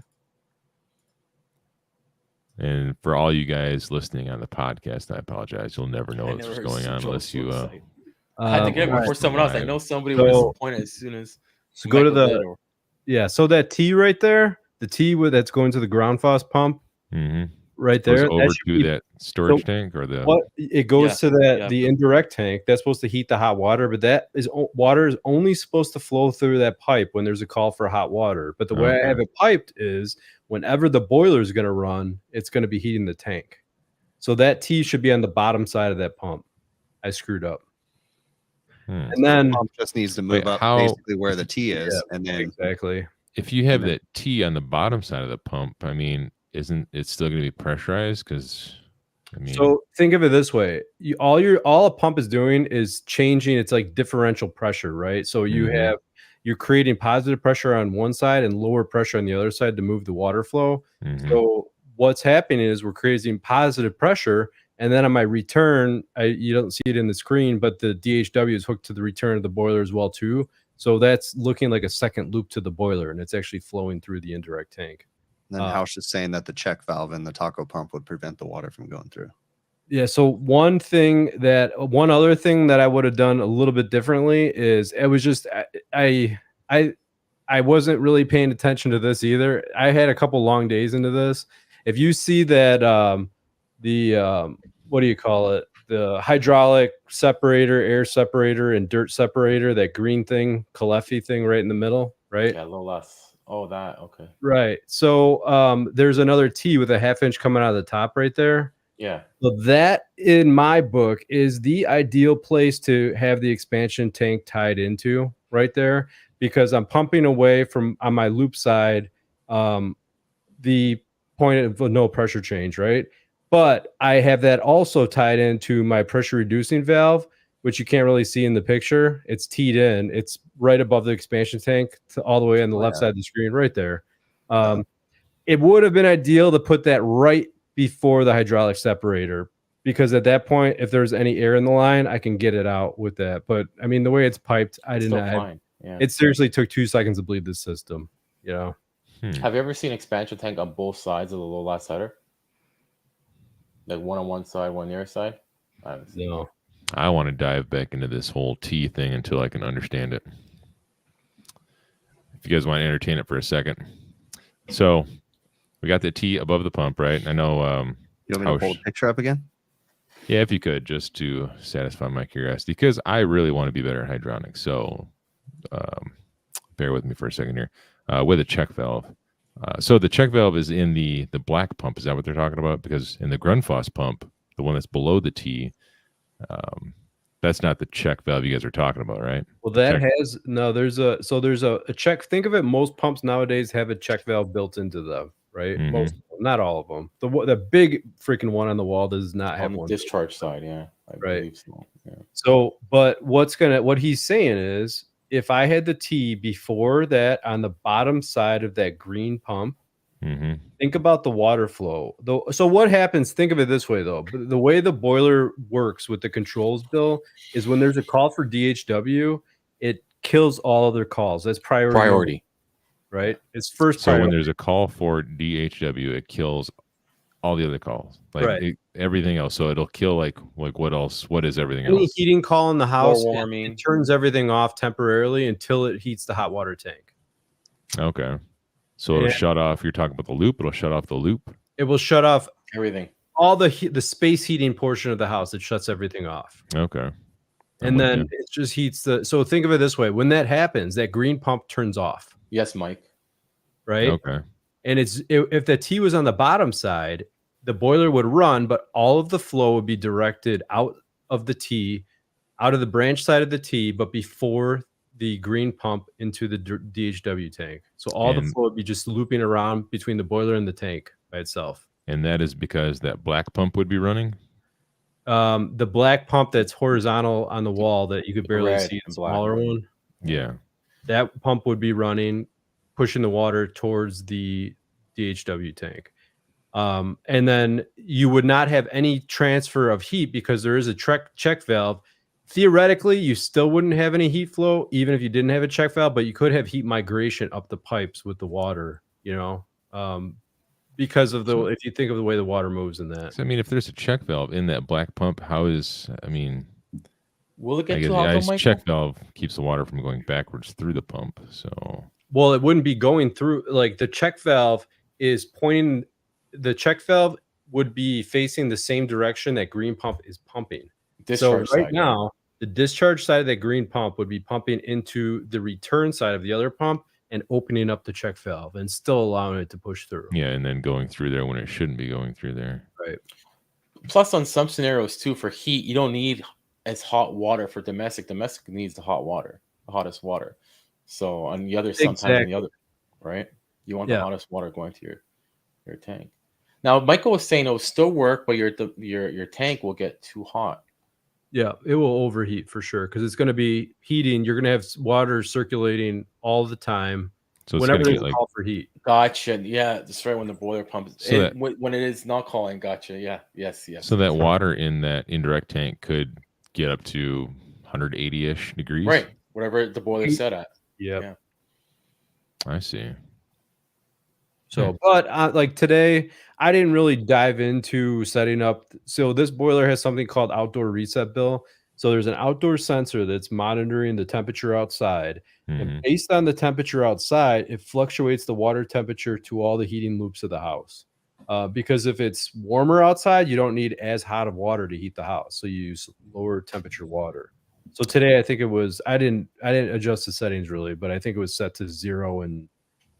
Speaker 4: And for all you guys listening on the podcast, I apologize. You'll never know
Speaker 6: I
Speaker 4: what's
Speaker 6: never
Speaker 4: going
Speaker 6: seen
Speaker 4: on
Speaker 6: Joel's
Speaker 4: unless you.
Speaker 6: website. I had to get it before someone else. I know somebody would
Speaker 1: So-
Speaker 6: disappoint as soon as.
Speaker 1: So go to
Speaker 6: Michael
Speaker 1: the
Speaker 6: did, or-
Speaker 1: yeah. So that T right there, the T that's going to the ground faucet pump right
Speaker 4: Goes
Speaker 1: there.
Speaker 4: over
Speaker 1: that should
Speaker 4: to
Speaker 1: be-
Speaker 4: that storage
Speaker 1: so
Speaker 4: tank or the.
Speaker 1: What it goes
Speaker 6: Yeah,
Speaker 1: to that
Speaker 6: yeah.
Speaker 1: the indirect tank that's supposed to heat the hot water, but that is water is only supposed to flow through that pipe when there's a call for hot water. But the way I
Speaker 4: Okay.
Speaker 1: have it piped is whenever the boiler is going to run, it's going to be heating the tank. So that T should be on the bottom side of that pump. I screwed up, and then
Speaker 3: Pump just needs to move
Speaker 4: Wait,
Speaker 3: up
Speaker 4: how-
Speaker 3: basically where the T is,
Speaker 1: Yeah,
Speaker 3: and then
Speaker 1: exactly.
Speaker 4: If you have
Speaker 3: And then-
Speaker 4: that T on the bottom side of the pump, I mean, isn't it still going to be pressurized? Because, I mean,
Speaker 1: So think of it this way: all a pump is doing is changing. It's like differential pressure, right? So
Speaker 4: Mhm.
Speaker 1: you're creating positive pressure on one side and lower pressure on the other side to move the water flow.
Speaker 4: mhm.
Speaker 1: So what's happening is we're creating positive pressure, and then on my return, you don't see it in the screen, but the DHW is hooked to the return of the boiler as well too. So that's looking like a second loop to the boiler, and it's actually flowing through the indirect tank.
Speaker 3: then House is saying that the check valve in the taco pump would prevent the water from going through.
Speaker 1: Yeah. So one other thing that I would have done a little bit differently is it was just I wasn't really paying attention to this either. I had a couple long days into this. If you see that what do you call it? The hydraulic separator, air separator, and dirt separator, that green thing, Caleffi thing right in the middle, right?
Speaker 6: Yeah, a little less. Oh, that. Okay.
Speaker 1: Right. So there's another T with a 1/2 inch coming out of the top right there.
Speaker 6: Yeah.
Speaker 1: So that, in my book, is the ideal place to have the expansion tank tied into right there, because I'm pumping away from on my loop side the point of no pressure change, right? But I have that also tied into my pressure reducing valve, which you can't really see in the picture. It's teed in. It's right above the expansion tank, all the way on the left side of the screen right there. It would have been ideal to put that right before the hydraulic separator, because at that point, if there's any air in the line, I can get it out with that. But I mean, the way it's piped, I didn't.
Speaker 6: Still fine. Yeah.
Speaker 1: It seriously took 2 seconds to bleed this system. You know.
Speaker 6: Have you ever seen expansion tank on both sides of the low lot cider? Like one on one side, one on the other side? I haven't seen
Speaker 1: No.
Speaker 6: it.
Speaker 4: I want to dive back into this whole T thing until I can understand it. If you guys want to entertain it for a second. So we got the T above the pump, right? I know.
Speaker 3: You want me to pull the picture up again?
Speaker 4: Yeah, if you could, just to satisfy my curiosity, because I really want to be better at hydronics. So bear with me for a second here. With a check valve. So the check valve is in the black pump. Is that what they're talking about? Because in the Grundfos pump, the one that's below the T, that's not the check valve you guys are talking about, right?
Speaker 1: Well, that
Speaker 4: Check-
Speaker 1: has no. There's a check. Think of it. Most pumps nowadays have a check valve built into them, right?
Speaker 4: Mhm.
Speaker 1: Most, of them, not all of them. The big freaking one on the wall does not have
Speaker 6: On the
Speaker 1: one.
Speaker 6: discharge side, yeah. I
Speaker 1: Right.
Speaker 6: believe so. Yeah.
Speaker 1: So, but what he's saying is, if I had the T before that on the bottom side of that green pump,
Speaker 4: Mhm.
Speaker 1: think about the water flow. So what happens? Think of it this way, though. The way the boiler works with the controls bill is when there's a call for DHW, it kills all other calls. That's priority, right? It's first
Speaker 4: So when
Speaker 1: priority.
Speaker 4: there's a call for DHW, it kills all the other calls, like
Speaker 1: Right.
Speaker 4: everything else. So it'll kill like what else? What is everything
Speaker 1: Any
Speaker 4: else?
Speaker 1: heating call in the house,
Speaker 6: Floor
Speaker 1: it
Speaker 6: warming.
Speaker 1: turns everything off temporarily until it heats the hot water tank.
Speaker 4: Okay, so it'll
Speaker 1: And-
Speaker 4: shut off. You're talking about the loop. It'll shut off the loop.
Speaker 1: It will shut off
Speaker 6: Everything.
Speaker 1: all the space heating portion of the house. It shuts everything off.
Speaker 4: Okay,
Speaker 1: And
Speaker 4: with
Speaker 1: then
Speaker 4: you.
Speaker 1: it just heats so think of it this way. When that happens, that green pump turns off,
Speaker 6: Yes, Mike.
Speaker 1: right?
Speaker 4: Okay.
Speaker 1: And if the T was on the bottom side, the boiler would run, but all of the flow would be directed out of the T, out of the branch side of the T, but before the green pump into the DHW tank. So all the
Speaker 4: And-
Speaker 1: flow would be just looping around between the boiler and the tank by itself.
Speaker 4: And that is because that black pump would be running.
Speaker 1: The black pump that's horizontal on the wall that you could barely
Speaker 6: Red
Speaker 1: see, the
Speaker 6: and black.
Speaker 1: smaller one,
Speaker 4: Yeah.
Speaker 1: that pump would be running, pushing the water towards the DHW tank. And then you would not have any transfer of heat because there is a check valve. Theoretically, you still wouldn't have any heat flow, even if you didn't have a check valve, but you could have heat migration up the pipes with the water, because of if you think of the way the water moves in that.
Speaker 4: So, I mean, if there's a check valve in that black pump, will it
Speaker 6: get
Speaker 4: guess
Speaker 6: too hot, though,
Speaker 4: the
Speaker 6: Michael?
Speaker 4: check valve keeps the water from going backwards through the pump. So,
Speaker 1: Well, it wouldn't be going through, like the check valve is pointing, the check valve would be facing the same direction that green pump is pumping.
Speaker 6: Discharge
Speaker 1: so right
Speaker 6: side,
Speaker 1: now, the discharge side of that green pump would be pumping into the return side of the other pump and opening up the check valve and still allowing it to push through.
Speaker 4: yeah, and then going through there when it shouldn't be going through there.
Speaker 1: Right.
Speaker 6: Plus, on some scenarios too, for heat, you don't need as hot water for domestic. Domestic needs the hot water, the hottest water. So on the other, sometimes on the other, right? You want the hottest water going to your tank. Now, Michael was saying it will still work, but your tank will get too hot.
Speaker 1: Yeah, it will overheat for sure because it's going to be heating. You're going to have water circulating all the time.
Speaker 4: So it's
Speaker 1: whenever
Speaker 4: gonna
Speaker 1: there's
Speaker 4: get
Speaker 1: a call for heat.
Speaker 6: Gotcha. Yeah, that's right. When the boiler pumps,
Speaker 4: So
Speaker 6: when it is not calling. Gotcha. Yeah. Yes.
Speaker 4: So that water in that indirect tank could get up to 180-ish degrees.
Speaker 6: Right. Whatever the boiler's set at.
Speaker 1: Yeah.
Speaker 4: I see.
Speaker 1: So, but like today, I didn't really dive into setting up. So this boiler has something called outdoor reset bill. So there's an outdoor sensor that's monitoring the temperature outside. And based on the temperature outside, it fluctuates the water temperature to all the heating loops of the house. Because if it's warmer outside, you don't need as hot of water to heat the house. So you use lower temperature water. So today, I think it was, I didn't adjust the settings really, but I think it was set to 0 and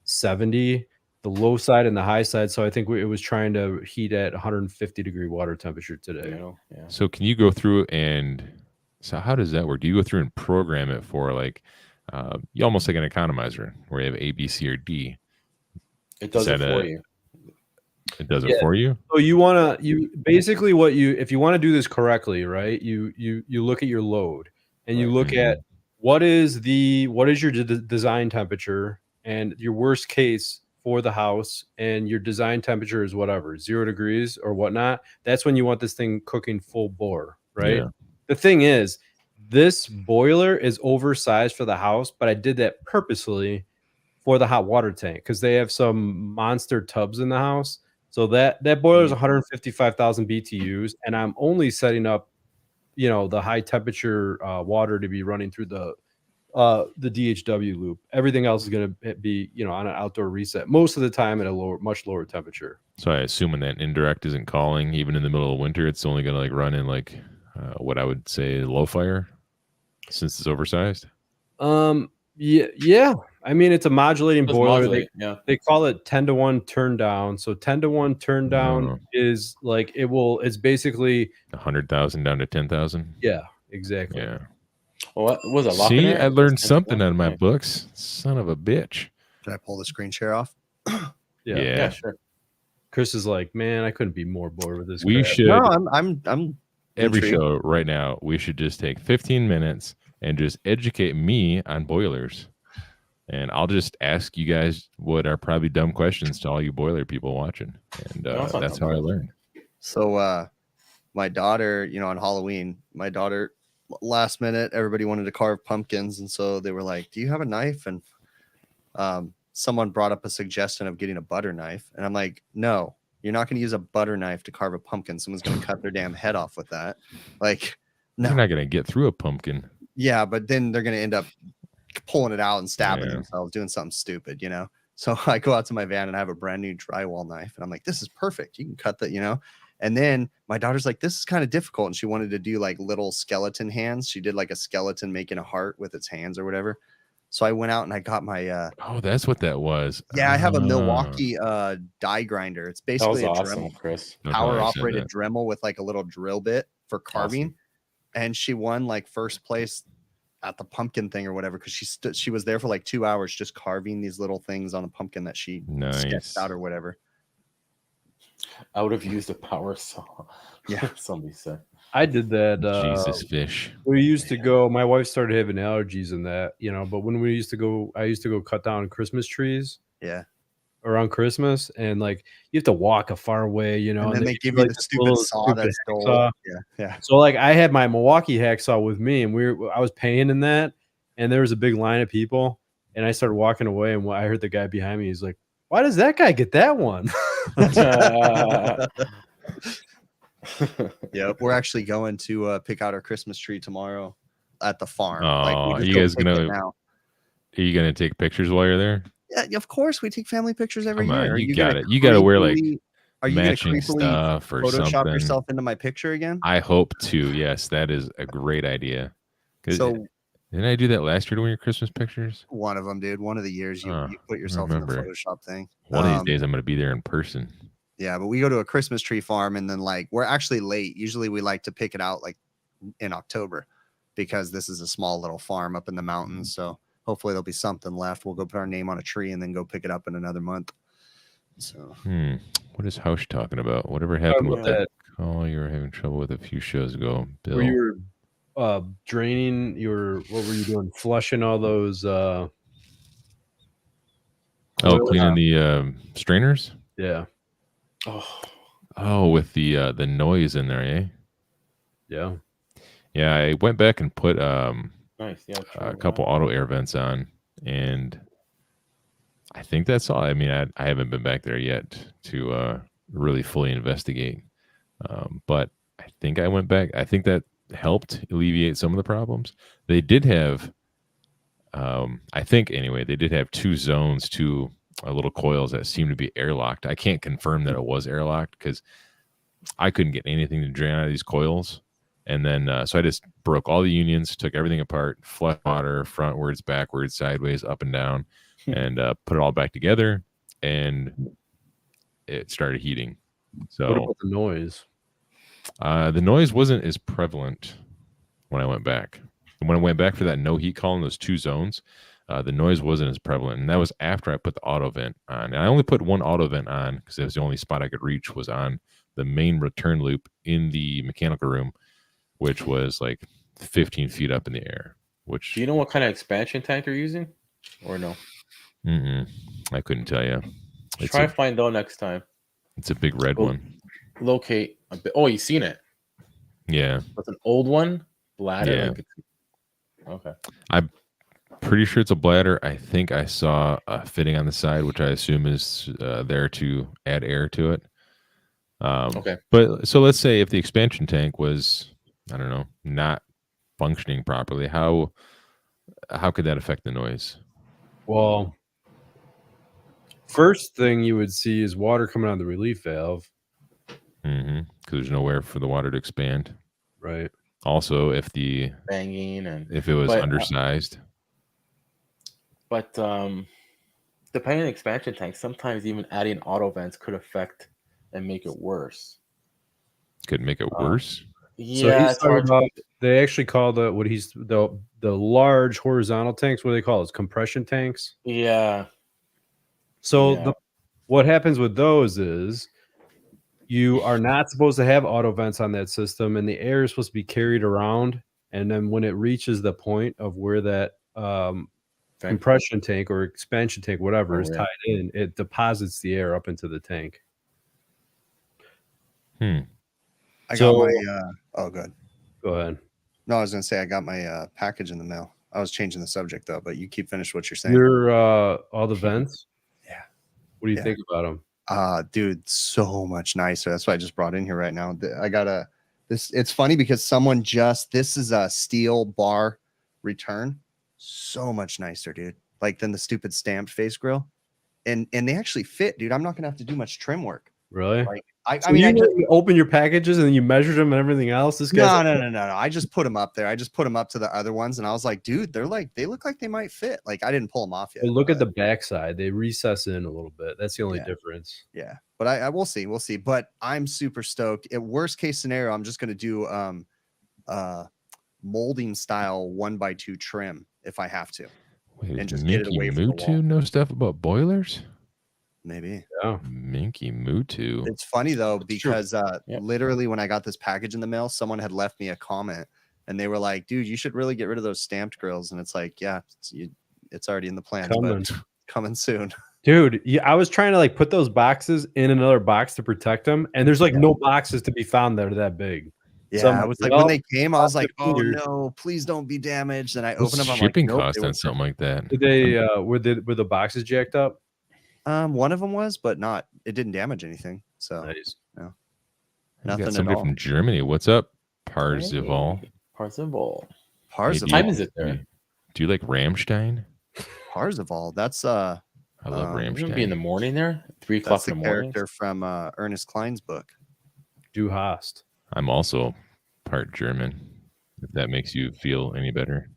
Speaker 1: 70. The low side and the high side. So I think it was trying to heat at 150-degree water temperature today.
Speaker 6: Yeah.
Speaker 4: So can you go through so how does that work? Do you go through and program it for like, you almost like an economizer where you have A, B, C, or D?
Speaker 6: It does it for you.
Speaker 4: It does it for you?
Speaker 1: So basically if you want to do this correctly, right? You look at your load and you look at what is your design temperature and your worst case for the house, and your design temperature is whatever, 0 degrees or whatnot. That's when you want this thing cooking full bore, right?
Speaker 4: Yeah.
Speaker 1: The thing is, this boiler is oversized for the house, but I did that purposely for the hot water tank because they have some monster tubs in the house. So that boiler is 155,000 BTUs, and I'm only setting up, the high temperature water to be running through the DHW loop. Everything else is going to be, on an outdoor reset most of the time at a much lower temperature.
Speaker 4: So I assume when that indirect isn't calling, even in the middle of winter, it's only going to like run in like what I would say low fire, since it's oversized.
Speaker 1: Yeah. I mean, it's a modulating boiler. They call it 10-to-1 turn down. So 10-to-1 turn down is like it's basically
Speaker 4: 100,000 down to 10,000.
Speaker 1: Yeah, exactly.
Speaker 4: Yeah.
Speaker 6: Well, was it
Speaker 4: See, I learned something out of my books. Son of a bitch.
Speaker 3: Did I pull the screen share off?
Speaker 6: Yeah, sure.
Speaker 1: Chris is like, man, I couldn't be more bored with this.
Speaker 4: We
Speaker 1: crap.
Speaker 4: should.
Speaker 3: No, I'm
Speaker 4: every
Speaker 3: intrigued.
Speaker 4: show right now. We should just take 15 minutes and just educate me on boilers, and I'll just ask you guys what are probably dumb questions to all you boiler people watching, and that's how I learned. So,
Speaker 3: my daughter, on Halloween, last minute, everybody wanted to carve pumpkins, and so they were like, "Do you have a knife?" And someone brought up a suggestion of getting a butter knife, and I'm like, "No, you're not going to use a butter knife to carve a pumpkin. Someone's going to cut their damn head off with that." Like, no,
Speaker 4: you're not going to get through a pumpkin.
Speaker 3: Yeah, but then they're going to end up pulling it out and stabbing themselves, doing something stupid, So I go out to my van and I have a brand new drywall knife, and I'm like, "This is perfect. You can cut that, And then my daughter's like, "This is kind of difficult," and she wanted to do like little skeleton hands. She did like a skeleton making a heart with its hands or whatever. So I went out and I got my
Speaker 4: oh, that's what that was.
Speaker 3: Yeah, I have a Milwaukee die grinder. It's basically a Dremel,
Speaker 6: Chris.
Speaker 3: power operated Dremel with like a little drill bit for carving.
Speaker 6: Awesome.
Speaker 3: And she won like first place at the pumpkin thing or whatever, because she was there for like 2 hours just carving these little things on a pumpkin that she sketched out or whatever.
Speaker 6: I would have used a power saw.
Speaker 3: Yeah.
Speaker 6: Somebody said.
Speaker 1: I did that.
Speaker 4: Jesus fish.
Speaker 1: We used to go. My wife started having allergies and that, but when we used to go, I used to go cut down Christmas trees.
Speaker 3: Yeah.
Speaker 1: Around Christmas, and like you have to walk a far way,
Speaker 3: and then they give
Speaker 1: like
Speaker 3: you the stupid saw that's gold. Yeah.
Speaker 1: So like I had my Milwaukee hacksaw with me, and I was paying in that, and there was a big line of people, and I started walking away, and I heard the guy behind me. He's like, "Why does that guy get that one?"
Speaker 3: Yeah, we're actually going to pick out our Christmas tree tomorrow at the farm.
Speaker 4: Oh, are you guys are you gonna take pictures while you're there?
Speaker 3: Yeah, of course we take family pictures every
Speaker 4: Come on,
Speaker 3: year.
Speaker 4: you got it. You got to wear like matching
Speaker 3: gonna
Speaker 4: stuff or
Speaker 3: Photoshop
Speaker 4: something.
Speaker 3: yourself into my picture again?
Speaker 4: I hope to. Yes, that is a great idea.
Speaker 3: So
Speaker 4: didn't I do that last year doing your Christmas pictures?
Speaker 3: One of them, dude. One of the years you put yourself in the Photoshop thing.
Speaker 4: One of these days I'm going to be there in person.
Speaker 3: Yeah, but we go to a Christmas tree farm, and then like we're actually late. Usually we like to pick it out like in October because this is a small little farm up in the mountains. So hopefully there'll be something left. We'll go put our name on a tree and then go pick it up in another month. So
Speaker 4: what is Hausch talking about? Whatever happened with that call you were having trouble with a few shows ago, Bill?
Speaker 1: Where you were draining what were you doing? Flushing all those
Speaker 4: cleaning the strainers?
Speaker 1: Yeah.
Speaker 4: Oh, with the noise in there, eh?
Speaker 1: Yeah.
Speaker 4: Yeah, I went back and put
Speaker 6: nice. Yeah,
Speaker 4: a couple auto air vents on, and I think that's all. I mean, I haven't been back there yet to really fully investigate, but I think I went back. I think that helped alleviate some of the problems. They did have, I think anyway, they did have two zones, two little coils that seemed to be airlocked. I can't confirm that it was airlocked because I couldn't get anything to drain out of these coils. And then, so I just broke all the unions, took everything apart, flush water, frontwards, backwards, sideways, up and down, and put it all back together, and it started heating. So
Speaker 1: what about the noise?
Speaker 4: The noise wasn't as prevalent when I went back. And when I went back for that no heat call in those two zones, the noise wasn't as prevalent. And that was after I put the auto vent on. And I only put one auto vent on because it was the only spot I could reach was on the main return loop in the mechanical room, which was like 15 feet up in the air. Which,
Speaker 6: do you know what kind of expansion tank you're using, or no?
Speaker 4: I couldn't tell you.
Speaker 6: Try to find out next time.
Speaker 4: It's a big red one.
Speaker 6: Locate a bit. Oh, you've seen it?
Speaker 4: Yeah.
Speaker 6: It's an old one. Bladder.
Speaker 4: Yeah.
Speaker 6: Like okay.
Speaker 4: I'm pretty sure it's a bladder. I think I saw a fitting on the side, which I assume is there to add air to it.
Speaker 6: Okay.
Speaker 4: But so let's say if the expansion tank was, I don't know, not functioning properly, how could that affect the noise?
Speaker 1: Well, first thing you would see is water coming out of the relief valve.
Speaker 4: Because there's nowhere for the water to expand.
Speaker 1: Right.
Speaker 4: Also, if the
Speaker 6: banging and
Speaker 4: if it was undersized.
Speaker 6: But depending on the expansion tank, sometimes even adding auto vents could affect and make it worse.
Speaker 4: Could make it worse.
Speaker 6: Yeah,
Speaker 1: so they actually call the large horizontal tanks. What do they call it? It's compression tanks.
Speaker 6: Yeah.
Speaker 1: So what happens with those is you are not supposed to have auto vents on that system, and the air is supposed to be carried around. And then when it reaches the point of where that compression tank or expansion tank, whatever, is tied in, it deposits the air up into the tank.
Speaker 3: I got my good.
Speaker 1: Go ahead.
Speaker 3: No, I was gonna say I got my package in the mail. I was changing the subject though, but you keep finish what you're saying.
Speaker 1: Your all the vents.
Speaker 3: Yeah.
Speaker 1: What do you think about them?
Speaker 3: Dude, so much nicer. That's why I just brought in here right now. I got it's funny because someone this is a steel bar return. So much nicer, dude. Like than the stupid stamped face grill. And they actually fit, dude. I'm not gonna have to do much trim work.
Speaker 1: Really?
Speaker 3: Like I mean,
Speaker 1: you open your packages and then you measure them and everything else. This guy.
Speaker 3: No. I just put them up there. I just put them up to the other ones, and I was like, dude, they look like they might fit. Like I didn't pull them off yet.
Speaker 1: Well, look at the backside; they recess in a little bit. That's the only difference.
Speaker 3: Yeah, but I we'll see. But I'm super stoked. At worst case scenario, I'm just gonna do molding style 1x2 trim if I have to,
Speaker 4: Wait,
Speaker 3: and
Speaker 4: is
Speaker 3: just get it
Speaker 4: Minky
Speaker 3: away from the wall.
Speaker 4: Mutu know stuff about boilers?
Speaker 3: Maybe.
Speaker 1: Yeah.
Speaker 4: Minky Mutu.
Speaker 3: It's funny though,
Speaker 6: It's true.
Speaker 3: because literally when I got this package in the mail, someone had left me a comment and they were like, dude, you should really get rid of those stamped grills. And it's like, yeah, it's already in the plans, but coming soon.
Speaker 1: Dude, yeah, I was trying to like put those boxes in another box to protect them, and there's like no boxes to be found that are that big.
Speaker 3: Yeah,
Speaker 1: So I'm
Speaker 3: I
Speaker 1: like,
Speaker 3: was like,
Speaker 1: well,
Speaker 3: when they came, I was like, oh
Speaker 1: fingers.
Speaker 3: no, please don't be damaged. And I
Speaker 4: What's
Speaker 3: opened them. I'm
Speaker 4: shipping
Speaker 3: like, nope,
Speaker 4: cost
Speaker 3: they
Speaker 4: on something like that?
Speaker 1: Did they were the boxes jacked up?
Speaker 3: one of them was, but not. It didn't damage anything. So
Speaker 1: Nice.
Speaker 4: We
Speaker 3: nothing
Speaker 4: got
Speaker 3: at
Speaker 4: somebody
Speaker 3: all.
Speaker 4: from Germany. What's up, Parzival?
Speaker 6: Hey, Parzival.
Speaker 3: Parzival.
Speaker 6: Time is it there?
Speaker 4: Do you like Ramstein?
Speaker 3: Parzival. That's
Speaker 4: I love
Speaker 6: It's gonna be in the
Speaker 4: Ramstein.
Speaker 6: morning there. 3 o'clock
Speaker 3: that's the
Speaker 6: in the morning.
Speaker 3: character from Ernest Klein's book.
Speaker 1: Du hast.
Speaker 4: I'm also part German, if that makes you feel any better.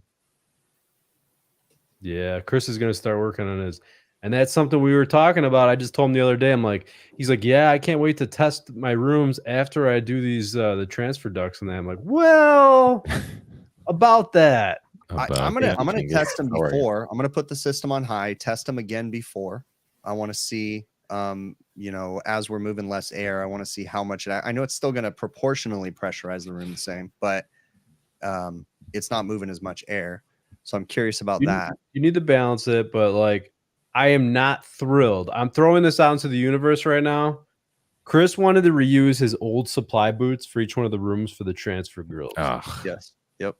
Speaker 1: Yeah, Chris is gonna start working on his, and that's something we were talking about. I just told him the other day. I'm like, he's like, yeah, I can't wait to test my rooms after I do these the transfer ducts and that. I'm like, well, about that.
Speaker 3: I'm gonna test them
Speaker 6: How are you?
Speaker 3: before. I'm gonna put the system on high, test them again before. I want to see, as we're moving less air, I want to see how much. I know it's still gonna proportionally pressurize the room the same, but it's not moving as much air. So I'm curious about that.
Speaker 1: You need to balance it, but like, I am not thrilled. I'm throwing this out into the universe right now. Chris wanted to reuse his old supply boots for each one of the rooms for the transfer grills.
Speaker 3: Yes. Yep.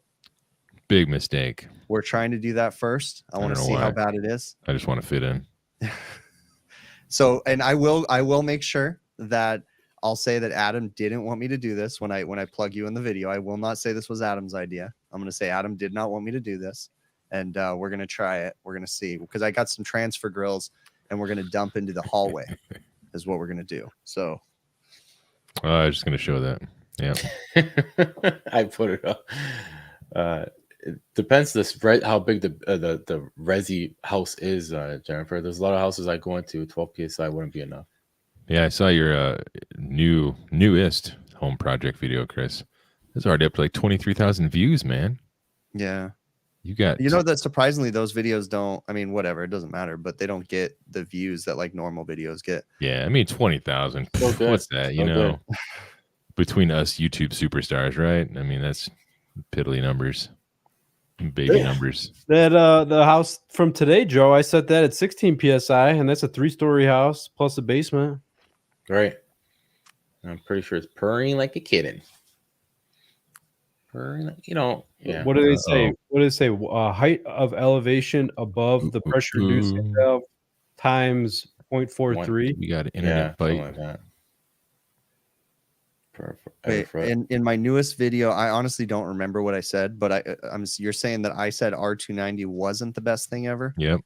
Speaker 4: Big mistake.
Speaker 3: We're trying to do that first. I want to
Speaker 4: don't know
Speaker 3: see how
Speaker 4: why.
Speaker 3: bad it is.
Speaker 4: I just want to fit in.
Speaker 3: So, and I will make sure that I'll say that Adam didn't want me to do this when I plug you in the video. I will not say this was Adam's idea. I'm going to say Adam did not want me to do this, and we're going to try it. We're going to see, because I got some transfer grills, and we're going to dump into the hallway is what we're going to do. So
Speaker 4: I'm just going to show that. Yeah.
Speaker 6: I put it up. It depends how big the resi house is, Jennifer. There's a lot of houses I go into. 12 psi wouldn't be enough.
Speaker 4: Yeah, I saw your newest home project video, Chris. It's already up to like 23,000 views, man.
Speaker 3: yeah,
Speaker 4: You got
Speaker 3: that surprisingly those videos don't. I mean, whatever, it doesn't matter, but they don't get the views that like normal videos get.
Speaker 4: Yeah, I mean 20,000.
Speaker 6: So good.
Speaker 4: What's that? You
Speaker 6: So
Speaker 4: know, between us YouTube superstars, right? I mean, that's piddly numbers, baby numbers.
Speaker 1: That the house from today, Joe, I set that at 16 psi, and that's a 3-story house plus a basement.
Speaker 6: Right. I'm pretty sure it's purring like a kitten. Purring, yeah.
Speaker 1: What do they say? What do they say? Height of elevation above the pressure reducing valve times 0.43.
Speaker 4: We got an
Speaker 6: Yeah,
Speaker 4: internet
Speaker 6: something
Speaker 4: bite.
Speaker 6: like that.
Speaker 3: Wait, in my newest video, I honestly don't remember what I said, but you're saying that I said R290 wasn't the best thing ever.
Speaker 4: Yep.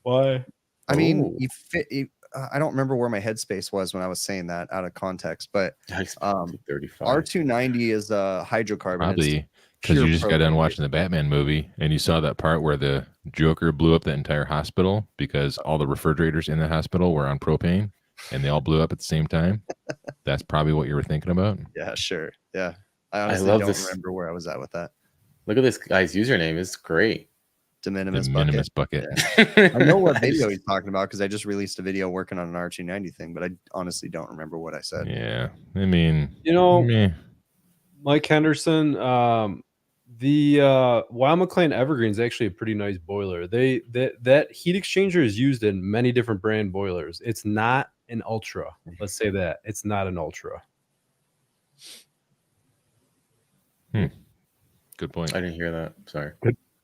Speaker 1: Why?
Speaker 3: I mean,
Speaker 6: Ooh.
Speaker 3: I don't remember where my headspace was when I was saying that out of context, but
Speaker 6: 35.
Speaker 3: R290 is a hydrocarbon.
Speaker 4: Probably because you just got done watching the Batman movie and you saw that part where the Joker blew up the entire hospital because all the refrigerators in the hospital were on propane and they all blew up at the same time. That's probably what you were thinking about.
Speaker 3: Yeah, sure. Yeah. I honestly
Speaker 6: love
Speaker 3: don't
Speaker 6: this.
Speaker 3: remember where I was at with that.
Speaker 6: Look at this guy's username. It's great.
Speaker 3: De minimis
Speaker 4: The
Speaker 3: bucket.
Speaker 4: minimus bucket.
Speaker 3: Yeah. I know what video he's talking about because I just released a video working on an R290 thing, but I honestly don't remember what I said.
Speaker 4: Yeah. I mean,
Speaker 1: You know, Mike Henderson, the Wild McLean Evergreen is actually a pretty nice boiler. That heat exchanger is used in many different brand boilers. It's not an Ultra. Let's say that. It's not an Ultra.
Speaker 4: good point.
Speaker 6: I didn't hear that. Sorry.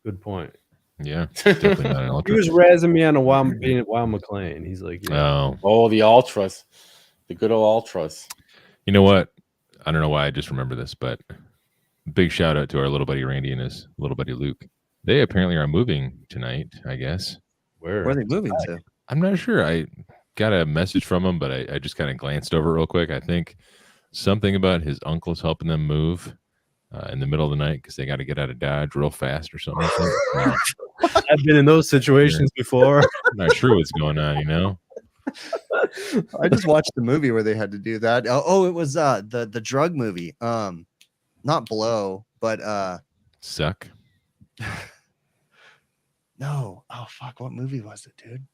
Speaker 1: Good point.
Speaker 4: Yeah. Definitely not an
Speaker 1: He
Speaker 4: ultra.
Speaker 1: was razzing me on a Wild McLean. He's like, yeah.
Speaker 6: Oh, the ultras, the good old ultras.
Speaker 4: You know what? I don't know why I just remember this, but big shout out to our little buddy Randy and his little buddy Luke. They apparently are moving tonight, I guess.
Speaker 3: Where are they moving to?
Speaker 4: I'm not sure. I got a message from him, but I just kind of glanced over it real quick. I think something about his uncle's helping them move in the middle of the night because they got to get out of Dodge real fast or something like that.
Speaker 1: I've been in those situations before.
Speaker 4: I'm not sure what's going on, you know?
Speaker 3: I just watched the movie where they had to do that. Oh, it was the drug movie. Not Blow, But
Speaker 4: Suck.
Speaker 3: no. Oh fuck, what movie was it, dude?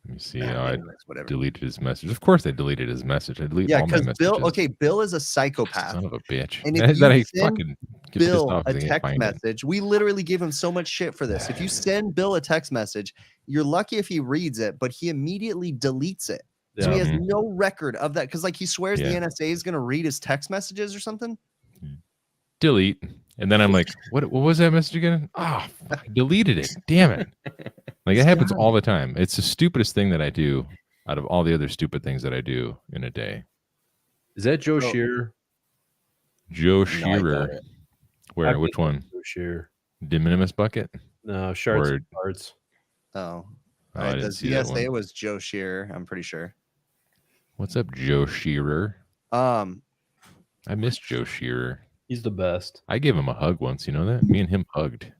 Speaker 4: Let me see.
Speaker 3: Yeah,
Speaker 4: I
Speaker 3: anyways, whatever.
Speaker 4: deleted his message. Of course, I deleted his message. I delete
Speaker 3: Yeah,
Speaker 4: all my
Speaker 3: because
Speaker 4: messages.
Speaker 3: Bill is a psychopath.
Speaker 4: Son of a bitch.
Speaker 3: And if
Speaker 4: that
Speaker 3: you
Speaker 4: I
Speaker 3: send
Speaker 4: fucking get pissed
Speaker 3: Bill
Speaker 4: off
Speaker 3: a
Speaker 4: 'cause I can't
Speaker 3: text
Speaker 4: find it.
Speaker 3: message, we literally give him so much shit for this. If you send Bill a text message, you're lucky if he reads it, but he immediately deletes it. So he has
Speaker 4: Mhm.
Speaker 3: no record of that because, like, he swears the
Speaker 4: Yeah.
Speaker 3: NSA is going to read his text messages or something.
Speaker 4: Delete. And then I'm like, what was that message again? Ah, I deleted it. Damn it. Like, it happens all the time. It's the stupidest thing that I do out of all the other stupid things that I do in a day.
Speaker 1: Is that Joe
Speaker 3: Oh.
Speaker 1: Shearer?
Speaker 4: Joe
Speaker 6: No, I doubt
Speaker 4: Shearer.
Speaker 6: it.
Speaker 4: Where?
Speaker 1: I
Speaker 4: Which
Speaker 1: think
Speaker 4: one?
Speaker 1: Joe Shearer.
Speaker 4: De minimis bucket?
Speaker 1: No, Shards
Speaker 4: Or-
Speaker 1: and Parts.
Speaker 3: Oh,
Speaker 4: Oh, I
Speaker 3: the
Speaker 4: didn't see that
Speaker 3: DSA
Speaker 4: one.
Speaker 3: was Joe Shearer. I'm pretty sure.
Speaker 4: What's up, Joe Shearer?
Speaker 3: Um,
Speaker 4: I miss Joe Shearer.
Speaker 1: He's the best.
Speaker 4: I gave him a hug once. You know that? Me and him hugged.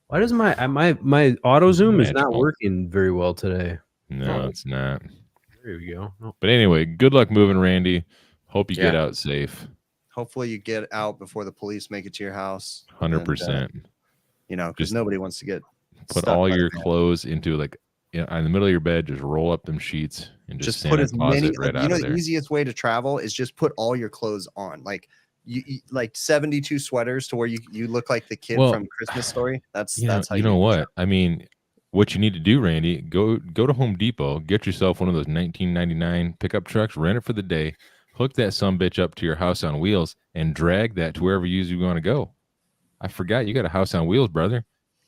Speaker 1: Why does my auto zoom is not
Speaker 4: Magical.
Speaker 1: working very well today?
Speaker 4: No,
Speaker 6: Oh.
Speaker 4: it's not.
Speaker 1: There we go. Oh,
Speaker 4: But anyway, good luck moving, Randy. Hope you get
Speaker 6: Yeah.
Speaker 4: out safe.
Speaker 3: hopefully you get out before the police make it to your house.
Speaker 4: 100%.
Speaker 3: And, you know, because
Speaker 4: Just
Speaker 3: nobody wants to get
Speaker 4: Put
Speaker 3: stuck
Speaker 4: all
Speaker 3: by
Speaker 4: your
Speaker 3: the van.
Speaker 4: clothes into like in the middle of your bed. Just roll up them sheets and just
Speaker 3: Just put
Speaker 4: Santa
Speaker 3: as
Speaker 4: Claus
Speaker 3: many.
Speaker 4: it right
Speaker 3: You
Speaker 4: out
Speaker 3: know,
Speaker 4: of
Speaker 3: the
Speaker 4: there.
Speaker 3: easiest way to travel is just put all your clothes on. Like you like 72 sweaters to where you look like the kid
Speaker 4: Well,
Speaker 3: from Christmas Story. That's
Speaker 4: You know,
Speaker 3: that's how
Speaker 4: you know what?
Speaker 3: travel.
Speaker 4: I mean, what you need to do, Randy, go to Home Depot, get yourself one of those 1999 pickup trucks, rent it for the day, hook that sumbitch up to your house on wheels, and drag that to wherever you want to go. I forgot you got a house on wheels, brother.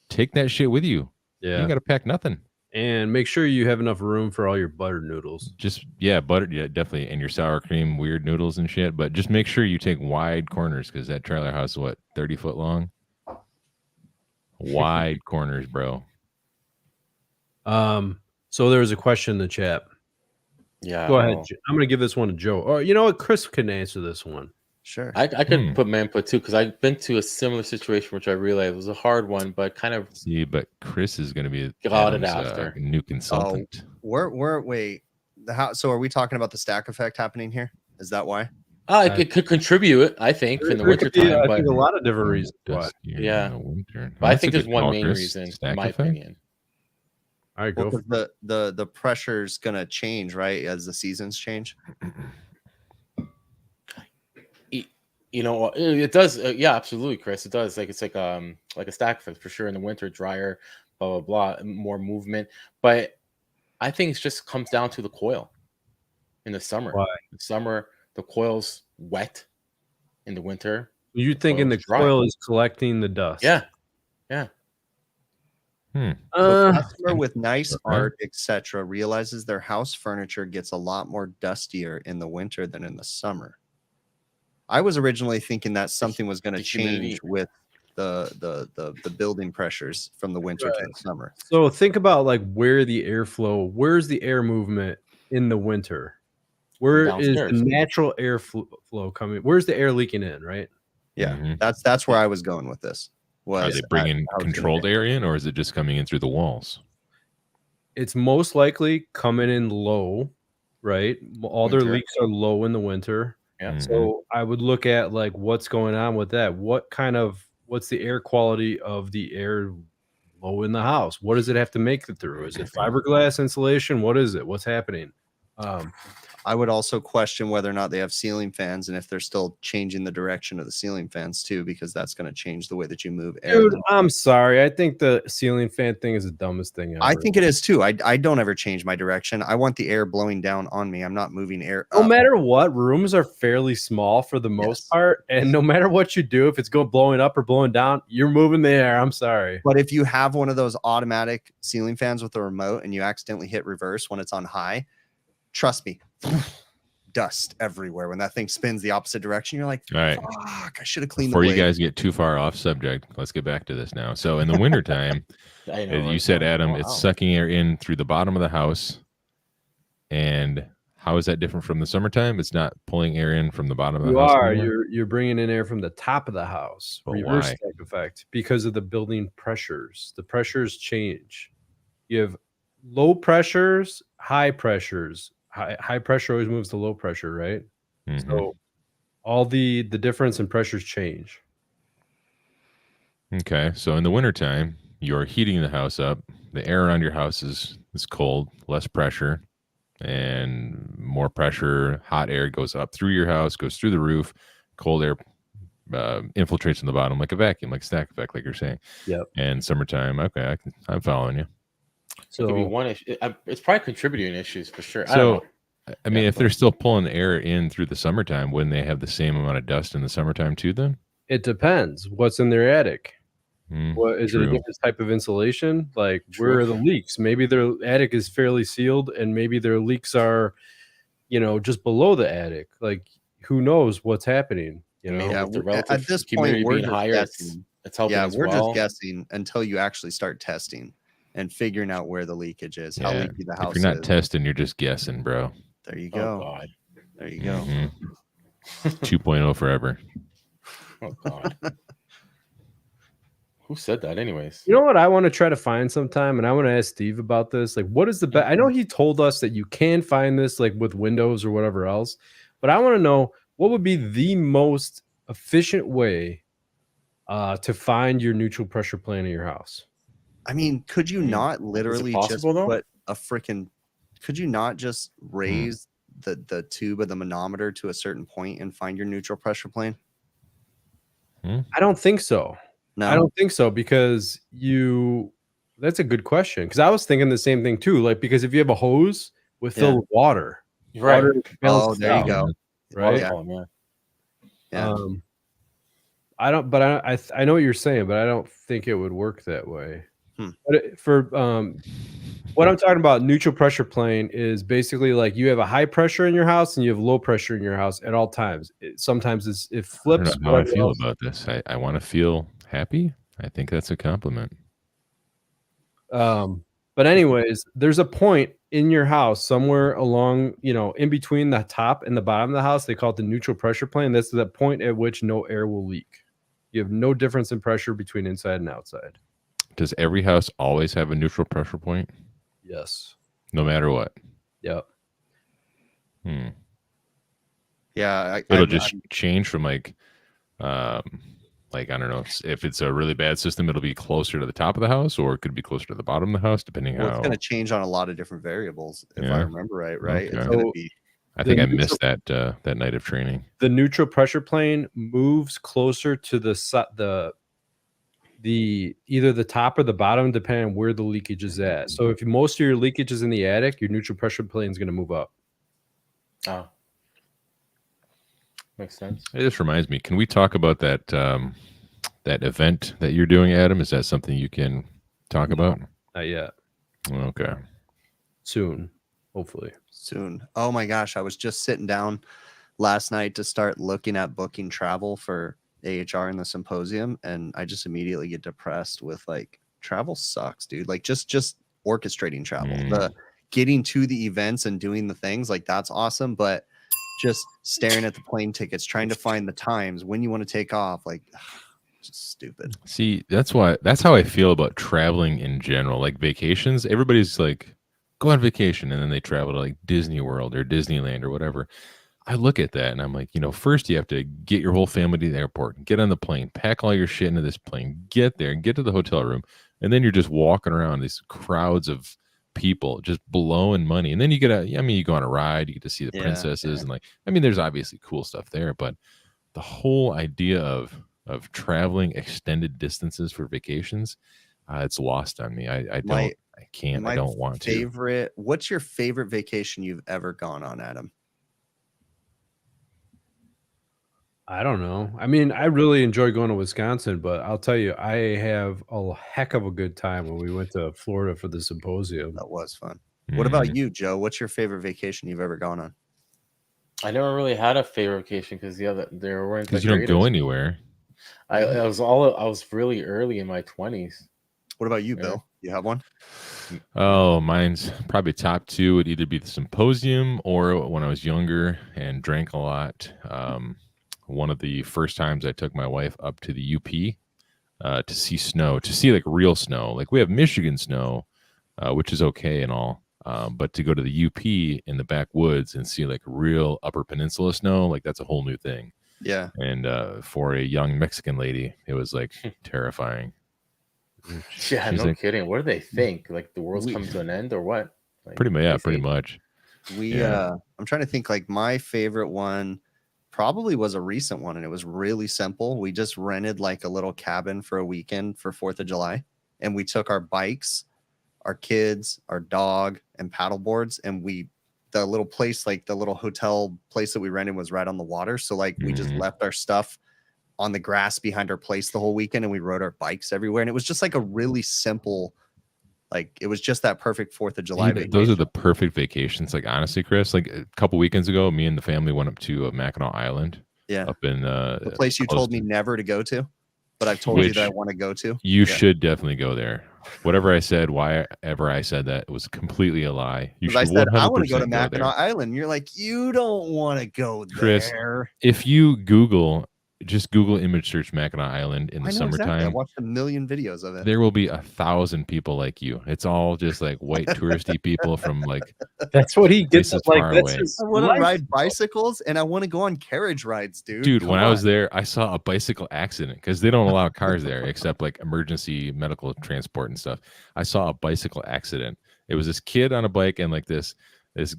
Speaker 4: Take that shit with you. You
Speaker 1: yeah.
Speaker 4: ain't got to pack nothing.
Speaker 1: And make sure you have enough room for all your buttered noodles.
Speaker 4: Just butter, definitely, and your sour cream, weird noodles and shit. But just make sure you take wide corners because that trailer house is what 30 foot long. Wide corners, bro.
Speaker 1: So there was a question in the chat.
Speaker 6: Yeah.
Speaker 1: Go ahead.
Speaker 6: well,
Speaker 1: I'm going to give this one to Joe. Or you know what? Chris can answer this one.
Speaker 3: Sure.
Speaker 6: I could
Speaker 4: Hmm.
Speaker 6: put my input too because I've been to a similar situation, which I realized was a hard one, but kind of
Speaker 4: See, but Chris is going to be
Speaker 6: Got it
Speaker 4: Adam's,
Speaker 6: after.
Speaker 4: new consultant.
Speaker 3: Wait. So are we talking about the stack effect happening here? Is that why?
Speaker 6: it could contribute, I think, in the
Speaker 1: There could be,
Speaker 6: wintertime.
Speaker 1: I
Speaker 6: But
Speaker 1: think a lot of different reasons why.
Speaker 4: Dust here
Speaker 6: Yeah.
Speaker 4: in the winter.
Speaker 6: I
Speaker 4: That's
Speaker 6: think
Speaker 4: a
Speaker 6: there's
Speaker 4: good
Speaker 6: one
Speaker 4: call,
Speaker 6: main
Speaker 4: Chris.
Speaker 6: reason, in
Speaker 4: Stack
Speaker 6: my
Speaker 4: effect?
Speaker 6: opinion.
Speaker 1: All right,
Speaker 3: Well,
Speaker 1: go.
Speaker 3: 'cause the pressure's gonna change, right, as the seasons change.
Speaker 6: You know, it does. Yeah, absolutely, Chris. It does. It's like a stack effect for sure. In the winter, drier, blah blah blah, more movement. But I think it just comes down to the coil. In the summer,
Speaker 1: Why?
Speaker 6: In the summer, the coil's wet. In the winter,
Speaker 1: You thinking the
Speaker 6: coil's dry.
Speaker 1: coil is collecting the dust?
Speaker 6: Yeah.
Speaker 3: So
Speaker 1: Uh,
Speaker 3: customer with nice
Speaker 4: Okay.
Speaker 3: art, etc., realizes their house furniture gets a lot more dustier in the winter than in the summer. I was originally thinking that something was going to
Speaker 6: the humidity.
Speaker 3: change with the building pressures from the winter to the summer.
Speaker 1: so think about like where's the air movement in the winter? Where is the
Speaker 6: downstairs.
Speaker 1: natural air flow coming? Where's the air leaking in, right?
Speaker 3: Yeah,
Speaker 4: Mhm.
Speaker 3: that's where I was going with this.
Speaker 4: Are
Speaker 3: Was
Speaker 4: they bringing
Speaker 3: I was gonna
Speaker 4: controlled
Speaker 3: get-
Speaker 4: air in, or is it just coming in through the walls?
Speaker 1: It's most likely coming in low, right? All their
Speaker 3: Winter.
Speaker 1: leaks are low in the winter.
Speaker 6: Yeah.
Speaker 4: Mhm.
Speaker 1: So I would look at like what's going on with that. What's the air quality of the air low in the house? What does it have to make it through? Is it fiberglass insulation? What is it? What's happening?
Speaker 3: I would also question whether or not they have ceiling fans and if they're still changing the direction of the ceiling fans too, because that's going to change the way that you move air.
Speaker 1: Dude, I'm sorry. I think the ceiling fan thing is the dumbest thing ever.
Speaker 3: I think it is too. I don't ever change my direction. I want the air blowing down on me. I'm not moving air
Speaker 1: no
Speaker 3: up.
Speaker 1: matter what, rooms are fairly small for the most
Speaker 3: Yes.
Speaker 1: part. And no matter what you do, if it's going blowing up or blowing down, you're moving the air. I'm sorry.
Speaker 3: But if you have one of those automatic ceiling fans with a remote and you accidentally hit reverse when it's on high, trust me, dust everywhere. When that thing spins the opposite direction, you're like,
Speaker 4: All right.
Speaker 3: fuck, I should have cleaned
Speaker 4: Before
Speaker 3: the
Speaker 4: you
Speaker 3: blade.
Speaker 4: guys get too far off subject, let's get back to this now. So in the wintertime,
Speaker 6: I know,
Speaker 4: as you
Speaker 6: right?
Speaker 4: said, Adam,
Speaker 6: Oh,
Speaker 4: it's
Speaker 6: wow.
Speaker 4: sucking air in through the bottom of the house. And how is that different from the summertime? It's not pulling air in from the bottom of the
Speaker 1: You
Speaker 4: house
Speaker 1: are.
Speaker 4: anymore?
Speaker 1: You're bringing in air from the top of the house.
Speaker 4: But
Speaker 1: Reverse
Speaker 4: why?
Speaker 1: stack effect because of the building pressures. The pressures change. You have low pressures, high pressures. High pressure always moves to low pressure, right?
Speaker 4: Mhm.
Speaker 1: So all the difference in pressures change.
Speaker 4: Okay, so in the wintertime, you're heating the house up. The air around your house is cold, less pressure, and more pressure. Hot air goes up through your house, goes through the roof. Cold air infiltrates in the bottom like a vacuum, like stack effect, like you're saying.
Speaker 1: Yep.
Speaker 4: And summertime, okay, I'm following you.
Speaker 6: It could be
Speaker 1: So
Speaker 6: one issue. It's probably contributing issues for sure. I
Speaker 4: So,
Speaker 6: don't know.
Speaker 4: I mean,
Speaker 6: Yeah,
Speaker 4: if they're still pulling air in through the summertime, wouldn't they have the same amount of dust in the summertime too? Then,
Speaker 1: it depends. What's in their attic? What is it? A
Speaker 4: true.
Speaker 1: different type of insulation? Like
Speaker 6: True.
Speaker 1: where are the leaks? Maybe their attic is fairly sealed, and maybe their leaks are, just below the attic. Like who knows what's happening?
Speaker 6: Maybe
Speaker 3: Yeah,
Speaker 6: with the
Speaker 3: we're- at
Speaker 6: relative
Speaker 3: this
Speaker 6: humidity
Speaker 3: point, we're
Speaker 6: being
Speaker 3: just
Speaker 6: higher,
Speaker 3: guessing.
Speaker 6: it's helping
Speaker 3: Yeah,
Speaker 6: as
Speaker 3: we're
Speaker 6: well.
Speaker 3: just guessing until you actually start testing and figuring out where the leakage is, how
Speaker 4: Yeah.
Speaker 3: leaky the
Speaker 4: If
Speaker 3: house
Speaker 4: you're not
Speaker 3: is.
Speaker 4: testing, you're just guessing, bro.
Speaker 3: There you
Speaker 6: Oh
Speaker 3: go.
Speaker 6: God.
Speaker 3: There you go.
Speaker 4: Mhm. 2.0 forever.
Speaker 6: Oh God. Who said that, anyways?
Speaker 1: You know what I want to try to find sometime, and I want to ask Steve about this. Like, what is the best? I know he told us that you can find this like with Windows or whatever else, but I want to know what would be the most efficient way to find your neutral pressure plane in your house.
Speaker 3: I mean, could you not literally just
Speaker 6: possible, though?
Speaker 3: put a freaking? Could you not just raise the tube of the manometer to a certain point and find your neutral pressure plane?
Speaker 1: I don't think so.
Speaker 3: No,
Speaker 1: I don't think so because that's a good question. Because I was thinking the same thing too. Like, because if you have a hose with
Speaker 3: Yeah.
Speaker 1: filled with water,
Speaker 6: Right.
Speaker 1: water balances
Speaker 3: there you
Speaker 1: out,
Speaker 3: go.
Speaker 1: right?
Speaker 3: Yeah.
Speaker 6: Yeah.
Speaker 3: Yeah.
Speaker 1: I don't, but I know what you're saying, but I don't think it would work that way. But what I'm talking about, neutral pressure plane is basically like you have a high pressure in your house and you have low pressure in your house at all times. Sometimes it
Speaker 4: I don't
Speaker 1: flips.
Speaker 4: know how I
Speaker 1: whatever
Speaker 4: feel
Speaker 1: else.
Speaker 4: about this. I want to feel happy. I think that's a compliment.
Speaker 1: But anyways, there's a point in your house somewhere along, in between the top and the bottom of the house. They call it the neutral pressure plane. That's the point at which no air will leak. You have no difference in pressure between inside and outside.
Speaker 4: Does every house always have a neutral pressure point,
Speaker 1: Yes.
Speaker 4: no matter what?
Speaker 1: Yep.
Speaker 3: Yeah.
Speaker 4: It'll just change from like I don't know if it's a really bad system, it'll be closer to the top of the house, or it could be closer to the bottom of the house, depending
Speaker 3: Well,
Speaker 4: how.
Speaker 3: it's going to change on a lot of different variables, if I
Speaker 4: Yeah.
Speaker 3: remember right. Right. It's
Speaker 4: Okay.
Speaker 3: going to
Speaker 1: So-
Speaker 3: be.
Speaker 4: I think
Speaker 1: the
Speaker 4: I missed that night of training.
Speaker 1: The neutral pressure plane moves closer to the either the top or the bottom, depending on where the leakage is at. So if most of your leakage is in the attic, your neutral pressure plane is going to move up.
Speaker 6: Oh. Makes sense.
Speaker 4: It just reminds me. Can we talk about that that event that you're doing, Adam? Is that something you can talk about?
Speaker 1: Not yet.
Speaker 4: Okay.
Speaker 1: Soon, hopefully.
Speaker 3: Soon. Oh my gosh, I was just sitting down last night to start looking at booking travel for AHR in the symposium, and I just immediately get depressed with like travel sucks, dude. Like just orchestrating travel. The getting to the events and doing the things, like that's awesome, but just staring at the plane tickets, trying to find the times when you want to take off, like just stupid.
Speaker 4: See, that's how I feel about traveling in general. Like vacations, everybody's like, go on vacation, and then they travel to like Disney World or Disneyland or whatever. I look at that and I'm like, first you have to get your whole family to the airport and get on the plane, pack all your shit into this plane, get there, get to the hotel room, and then you're just walking around these crowds of people just blowing money. And then you you go on a ride, you get to see the princesses, and there's obviously cool stuff there, but the whole idea of traveling extended distances for vacations, it's lost on me. I don't want to.
Speaker 3: What's your favorite vacation you've ever gone on, Adam?
Speaker 1: I don't know. I mean, I really enjoy going to Wisconsin, but I'll tell you, I have a heck of a good time when we went to Florida for the symposium.
Speaker 3: That was fun. What about you, Joe? What's your favorite vacation you've ever gone on?
Speaker 6: I never really had a favorite vacation because there weren't.
Speaker 4: Because you don't go anywhere.
Speaker 6: I was really early in my 20s.
Speaker 3: What about you, Bill? You have one?
Speaker 4: Oh, mine's probably top two. Would either be the symposium or when I was younger and drank a lot. One of the first times I took my wife up to the UP to see snow, to see like real snow. Like we have Michigan snow, which is okay and all. But to go to the UP in the backwoods and see like real Upper Peninsula snow, like that's a whole new thing.
Speaker 3: Yeah.
Speaker 4: And for a young Mexican lady, it was like terrifying.
Speaker 6: Yeah,
Speaker 4: She's
Speaker 6: no
Speaker 4: like,
Speaker 6: kidding. What do they think? Like the world's
Speaker 3: We-
Speaker 6: coming to an end or what? Like,
Speaker 4: pretty much, yeah, pretty
Speaker 6: crazy.
Speaker 4: much.
Speaker 3: We I'm trying to think, like my favorite one probably was a recent one, and it was really simple. We just rented like a little cabin for a weekend for 4th of July, and we took our bikes, our kids, our dog, and paddle boards, and the little place, like the little hotel place that we rented was right on the water. So like we just
Speaker 4: Mhm.
Speaker 3: left our stuff on the grass behind our place the whole weekend, and we rode our bikes everywhere. And it was just like a really simple, like it was just that perfect 4th of July vacation.
Speaker 4: Those are the perfect vacations. Like honestly, Chris, like a couple weekends ago, me and the family went up to Mackinac Island.
Speaker 3: Yeah.
Speaker 4: Up in
Speaker 3: The place you
Speaker 4: close
Speaker 3: told me
Speaker 4: to-
Speaker 3: never to go to, but I've told you that I
Speaker 4: Which
Speaker 3: want to go to.
Speaker 4: You
Speaker 3: Yeah.
Speaker 4: should definitely go there. Whatever I said, why ever I said that, it was completely a lie. You
Speaker 3: 'Cause I
Speaker 4: should
Speaker 3: said,
Speaker 4: 100%
Speaker 3: I want to go to
Speaker 4: go there.
Speaker 3: Mackinac Island. You're like, you don't want to go
Speaker 4: Chris,
Speaker 3: there.
Speaker 4: If you just Google image search Mackinac Island in the
Speaker 3: I know exactly. I
Speaker 4: summertime,
Speaker 3: watched a million videos of it.
Speaker 4: there will be 1,000 people like you. It's all just like white touristy people from like
Speaker 1: That's what he gets.
Speaker 4: places
Speaker 1: Like
Speaker 4: far
Speaker 1: that's
Speaker 4: away.
Speaker 1: his
Speaker 3: I want to
Speaker 1: life.
Speaker 3: ride bicycles and I want to go on carriage rides, dude.
Speaker 4: Dude,
Speaker 3: Come
Speaker 4: when I was
Speaker 3: on.
Speaker 4: there, I saw a bicycle accident because they don't allow cars there except like emergency medical transport and stuff. I saw a bicycle accident. It was this kid on a bike and like this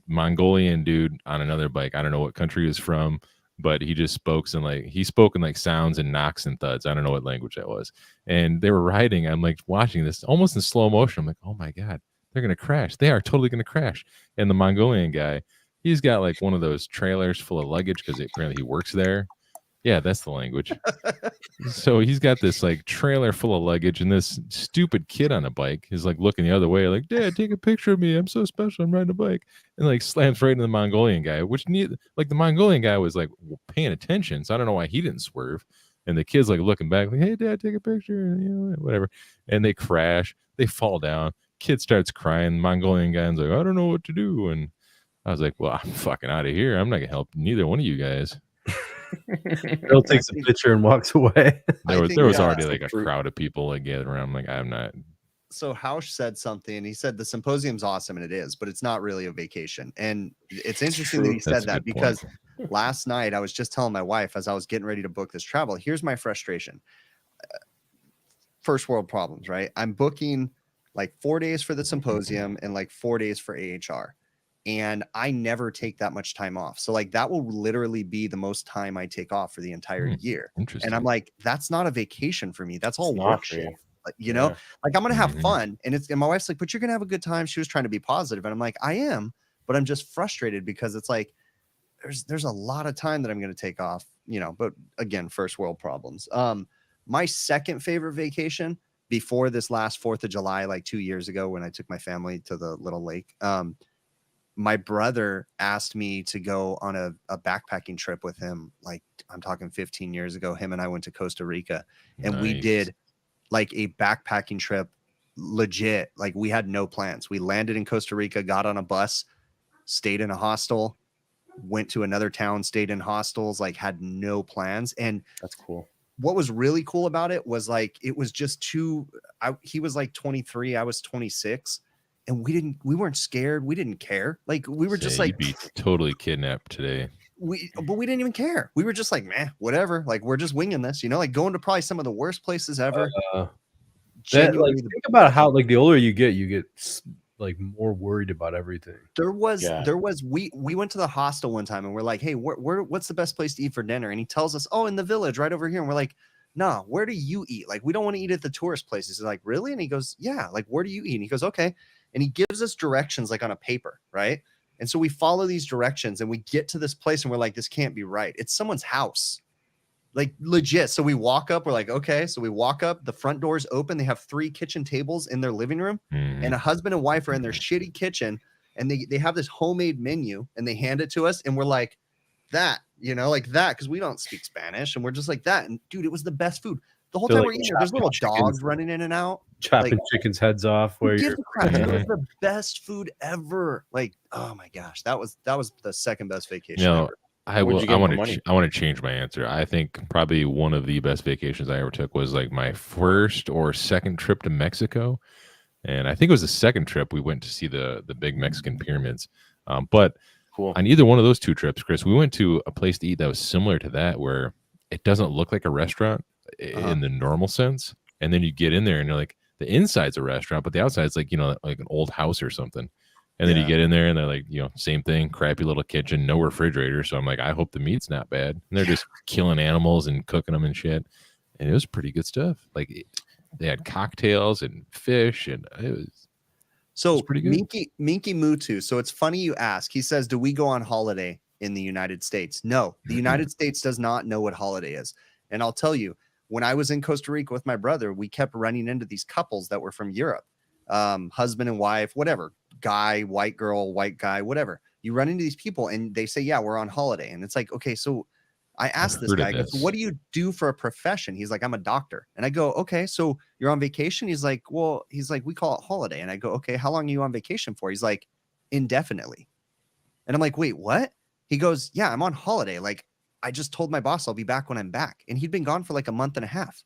Speaker 4: Mongolian dude on another bike. I don't know what country he was from, but he just spoke in like sounds and knocks and thuds. I don't know what language that was. And they were riding. I'm like watching this almost in slow motion. I'm like, oh my God, they're gonna crash. They are totally gonna crash. And the Mongolian guy, he's got like one of those trailers full of luggage because apparently he works there. Yeah, that's the language. So he's got this like trailer full of luggage, and this stupid kid on a bike is like looking the other way, like, Dad, take a picture of me. I'm so special. I'm riding a bike. And like slams right into the Mongolian guy, which like the Mongolian guy was like paying attention. So I don't know why he didn't swerve. And the kid's like looking back, like, hey, Dad, take a picture, whatever. And they crash, they fall down. Kid starts crying. Mongolian guy's like, I don't know what to do. And I was like, well, I'm fucking out of here. I'm not gonna help neither one of you guys.
Speaker 1: Bill takes a picture and walks away.
Speaker 4: There was
Speaker 3: yeah,
Speaker 4: already
Speaker 3: so
Speaker 4: like a
Speaker 3: true.
Speaker 4: crowd of people like gathered around. I'm like, I'm not.
Speaker 3: So Hausch said something. He said the symposium's awesome, and it is, but it's not really a vacation. And it's interesting that he
Speaker 4: That's
Speaker 3: said
Speaker 4: a
Speaker 3: that
Speaker 4: good
Speaker 3: because
Speaker 4: point.
Speaker 3: last night I was just telling my wife as I was getting ready to book this travel. Here's my frustration. First world problems, right? I'm booking like 4 days for the symposium and like 4 days for AHR. And I never take that much time off. So like that will literally be the most time I take off for the entire year.
Speaker 4: Interesting.
Speaker 3: And I'm like, that's not a vacation for me. That's all
Speaker 6: It's not
Speaker 3: work
Speaker 6: for
Speaker 3: shit.
Speaker 6: you.
Speaker 3: Like, you know, like I'm gonna have
Speaker 4: Mhm.
Speaker 3: fun. And my wife's like, but you're gonna have a good time. She was trying to be positive. And I'm like, I am, but I'm just frustrated because it's like there's a lot of time that I'm gonna take off, but again, first world problems. My second favorite vacation before this last 4th of July, like 2 years ago when I took my family to the little lake. My brother asked me to go on a backpacking trip with him. Like I'm talking 15 years ago, him and I went to Costa Rica and we
Speaker 4: Nice.
Speaker 3: did like a backpacking trip legit. Like we had no plans. We landed in Costa Rica, got on a bus, stayed in a hostel, went to another town, stayed in hostels, like had no plans. And
Speaker 6: That's cool.
Speaker 3: what was really cool about it was like, it was just he was like 23, I was 26. And we weren't scared. We didn't care. Like we were just
Speaker 4: Say,
Speaker 3: like,
Speaker 4: you'd be totally kidnapped today.
Speaker 3: but we didn't even care. We were just like, man, whatever. Like we're just winging this, like going to probably some of the worst places ever. Genuinely,
Speaker 1: Think about how like the older you get like more worried about everything.
Speaker 3: we went to the hostel one time and we're like, hey, what's the best place to eat for dinner? And he tells us, oh, in the village right over here. And we're like, nah, where do you eat? Like, we don't want to eat at the tourist places. He's like, really? And he goes, yeah, like, where do you eat? And he goes, okay. And he gives us directions like on a paper, right? And so we follow these directions and we get to this place and we're like, this can't be right. It's someone's house. Like legit. So we walk up, we're like, okay. So we walk up, the front door's open. They have 3 kitchen tables in their living room
Speaker 4: Mhm.
Speaker 3: and a husband and wife are in their shitty kitchen and they have this homemade menu and they hand it to us and we're like that, like that, because we don't speak Spanish and we're just like that. And dude, it was the best food. The whole
Speaker 1: They're
Speaker 3: time
Speaker 1: like
Speaker 3: we're eating there, there's little
Speaker 1: chopping
Speaker 3: dogs
Speaker 1: chickens.
Speaker 3: running in and out.
Speaker 1: Chopping
Speaker 3: Like,
Speaker 1: chickens' heads off.
Speaker 3: Who
Speaker 1: Where
Speaker 3: gives
Speaker 1: you're
Speaker 3: a crap? It was the best food ever. Like, oh my gosh, that was the second best vacation ever.
Speaker 4: I
Speaker 6: Where'd
Speaker 4: will.
Speaker 6: you get the money?
Speaker 4: I want to change my answer. I think probably one of the best vacations I ever took was like my first or second trip to Mexico, and I think it was the second trip we went to see the big Mexican pyramids. But
Speaker 6: Cool.
Speaker 4: on either one of those 2 trips, Chris, we went to a place to eat that was similar to that, where it doesn't look like a restaurant in the normal sense. And then you get in there and you're like, the inside's a restaurant, but the outside's like, like an old house or something. And then you get in there and they're like, same thing, crappy little kitchen, no refrigerator. So I'm like, I hope the meat's not bad. And they're just killing animals and cooking them and shit. And it was pretty good stuff. Like they had cocktails and fish, and it was pretty good.
Speaker 3: Minky Mutu. So it's funny you ask. He says, do we go on holiday in the United States? No, the United States does not know what holiday is. And I'll tell you, when I was in Costa Rica with my brother, we kept running into these couples that were from Europe, husband and wife, whatever, guy, white girl, white guy, whatever. You run into these people and they say, yeah, we're on holiday. And it's like, okay, so I asked this guy, I go, so what do you do for a profession? He's like, I'm a doctor. And I go, okay, so you're on vacation? He's like, we call it holiday. And I go, okay, how long are you on vacation for? He's like, indefinitely. And I'm like, wait, what? He goes, yeah, I'm on holiday. Like, I just told my boss I'll be back when I'm back. And he'd been gone for like a month and a half.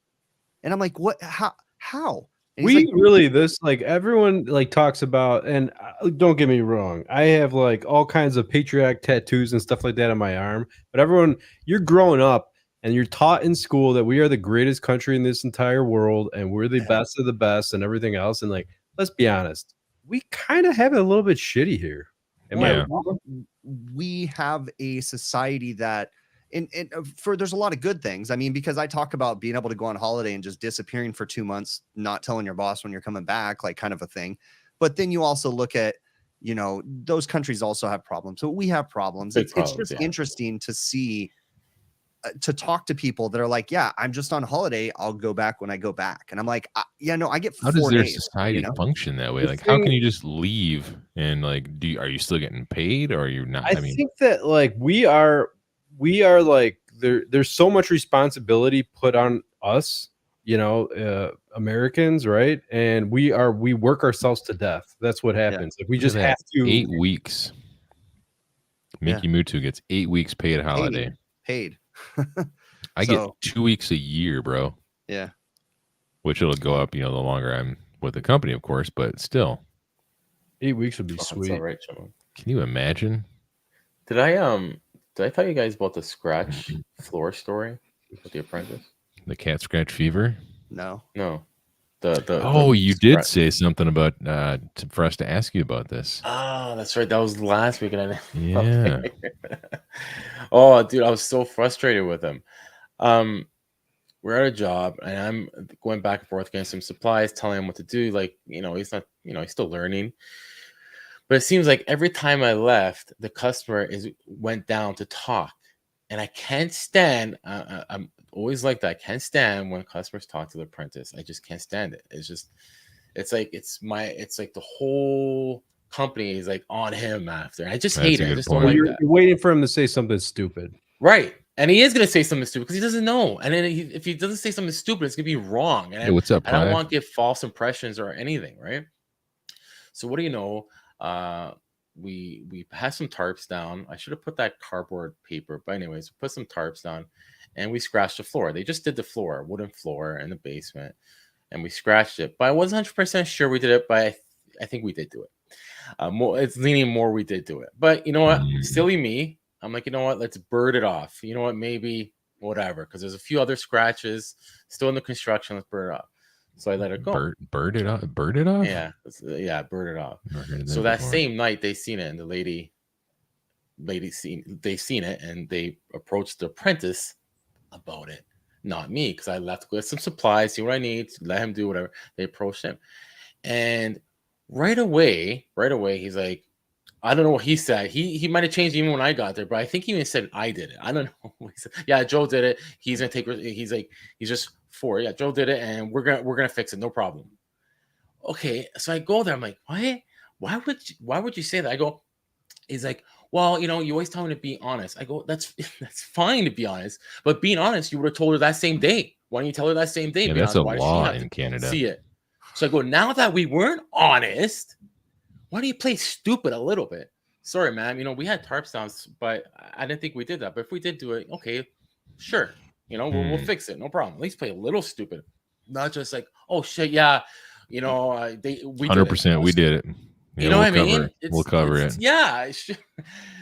Speaker 3: And I'm like, what? How? And
Speaker 1: We
Speaker 3: like,
Speaker 1: really, this, like, everyone like talks about, and don't get me wrong, I have like all kinds of patriotic tattoos and stuff like that on my arm. But everyone, you're growing up and you're taught in school that we are the greatest country in this entire world and we're the best of the best and everything else. And like, let's be honest, we kind of have it a little bit shitty here.
Speaker 3: We have a society that, there's a lot of good things. I mean, because I talk about being able to go on holiday and just disappearing for 2 months, not telling your boss when you're coming back, like kind of a thing. But then you also look at, those countries also have problems. So we have problems. It's just interesting to see, to talk to people that are like, yeah, I'm just on holiday. I'll go back when I go back. And I'm like, I get 4 days.
Speaker 4: How does their society function that way? Like, how can you just leave and like, are you still getting paid or are you not?
Speaker 1: I think that like we are like, there's so much responsibility put on us, Americans, right? And we work ourselves to death. That's what happens. Like we just have to
Speaker 4: 8 weeks. Mickey Mutu gets 8 weeks paid holiday.
Speaker 3: Paid.
Speaker 4: I get 2 weeks a year, bro.
Speaker 3: Yeah.
Speaker 4: Which it'll go up, the longer I'm with the company, of course, but still.
Speaker 1: 8 weeks would be sweet.
Speaker 6: All right, John.
Speaker 4: Can you imagine?
Speaker 6: Did I tell you guys about the scratch floor story with the apprentice?
Speaker 4: The cat scratch fever?
Speaker 3: No.
Speaker 4: You did say something about for us to ask you about this.
Speaker 6: Oh, that's right. That was last week, and
Speaker 4: yeah.
Speaker 6: Oh, dude, I was so frustrated with him. We're at a job, and I'm going back and forth getting some supplies, telling him what to do. Like, he's not, he's still learning. But it seems like every time I left, the customer went down to talk, and I can't stand. I'm always like that. I can't stand when customers talk to the apprentice. I just can't stand it. It's like the whole company is like on him after. I just hate it. I just don't like that.
Speaker 1: You're waiting for him to say something stupid,
Speaker 6: right? And he is going to say something stupid because he doesn't know. And then if he doesn't say something stupid, it's going to be wrong. And
Speaker 4: hey, what's up?
Speaker 6: I don't want to give false impressions or anything, right? So what do you know? We had some tarps down. I should have put that cardboard paper, but anyways, we put some tarps down and we scratched the floor. They just did the floor, wooden floor in the basement, and we scratched it. But I wasn't 100% sure we did it, but I think we did do it. It's leaning more we did do it. But you know what? Silly me. I'm like, you know what? Let's bird it off. You know what? Maybe whatever, because there's a few other scratches still in the construction. Let's bird it off. So I let it go.
Speaker 4: Bird it off? Bird it off?
Speaker 6: Yeah, bird it off. So that same night they seen it, and the lady seen it, and they approached the apprentice about it, not me, because I left with some supplies, see what I need, let him do whatever. They approached him, and right away, he's like, I don't know what he said. He might have changed even when I got there, but I think he even said I did it. I don't know. He said, yeah, Joe did it. He's gonna take. He's like, he's just for it. Yeah, Joe did it, and we're gonna fix it. No problem. Okay, so I go there. I'm like, what? Why would you say that? I go. He's like, well, you always tell me to be honest. I go, that's fine to be honest, but being honest, you would have told her that same day. Why don't you tell her that same day?
Speaker 4: Yeah, that's a law in Canada.
Speaker 6: See it. So I go, now that we weren't honest, why do you play stupid a little bit? Sorry, man. We had tarps down, but I didn't think we did that. But if we did do it, okay, sure. We'll fix it. No problem. At least play a little stupid. Not just like, oh, shit, yeah. We
Speaker 4: 100%. We did it.
Speaker 6: You know what I mean?
Speaker 4: We'll cover it.
Speaker 6: Yeah.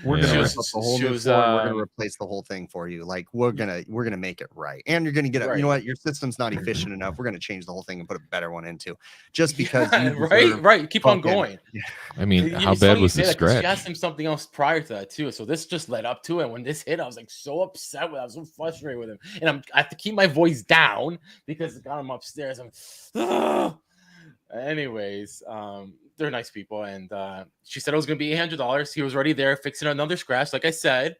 Speaker 3: We're
Speaker 4: Yeah.
Speaker 3: gonna rip
Speaker 6: She
Speaker 3: up
Speaker 6: was-
Speaker 3: the whole
Speaker 6: she
Speaker 3: new
Speaker 6: was,
Speaker 3: floor. We're gonna replace the whole thing for you. Like we're gonna make it right, and you're gonna get it.
Speaker 6: Right.
Speaker 3: You know what? Your system's not efficient enough. We're gonna change the whole thing and put a better one into, just because.
Speaker 6: Yeah,
Speaker 3: you
Speaker 6: right,
Speaker 3: deserve
Speaker 6: right. Keep on
Speaker 3: fucking-
Speaker 6: going.
Speaker 4: I mean,
Speaker 6: It's
Speaker 4: how
Speaker 6: funny
Speaker 4: bad
Speaker 6: you
Speaker 4: was
Speaker 6: say
Speaker 4: the
Speaker 6: that 'cause
Speaker 4: scratch?
Speaker 6: She asked him something else prior to that too, so this just led up to it. And when this hit, I was like so upset with. I was so frustrated with him, and I have to keep my voice down because it got him upstairs. Anyways, they're nice people, and she said it was gonna be $800. He was already there fixing another scratch, like I said.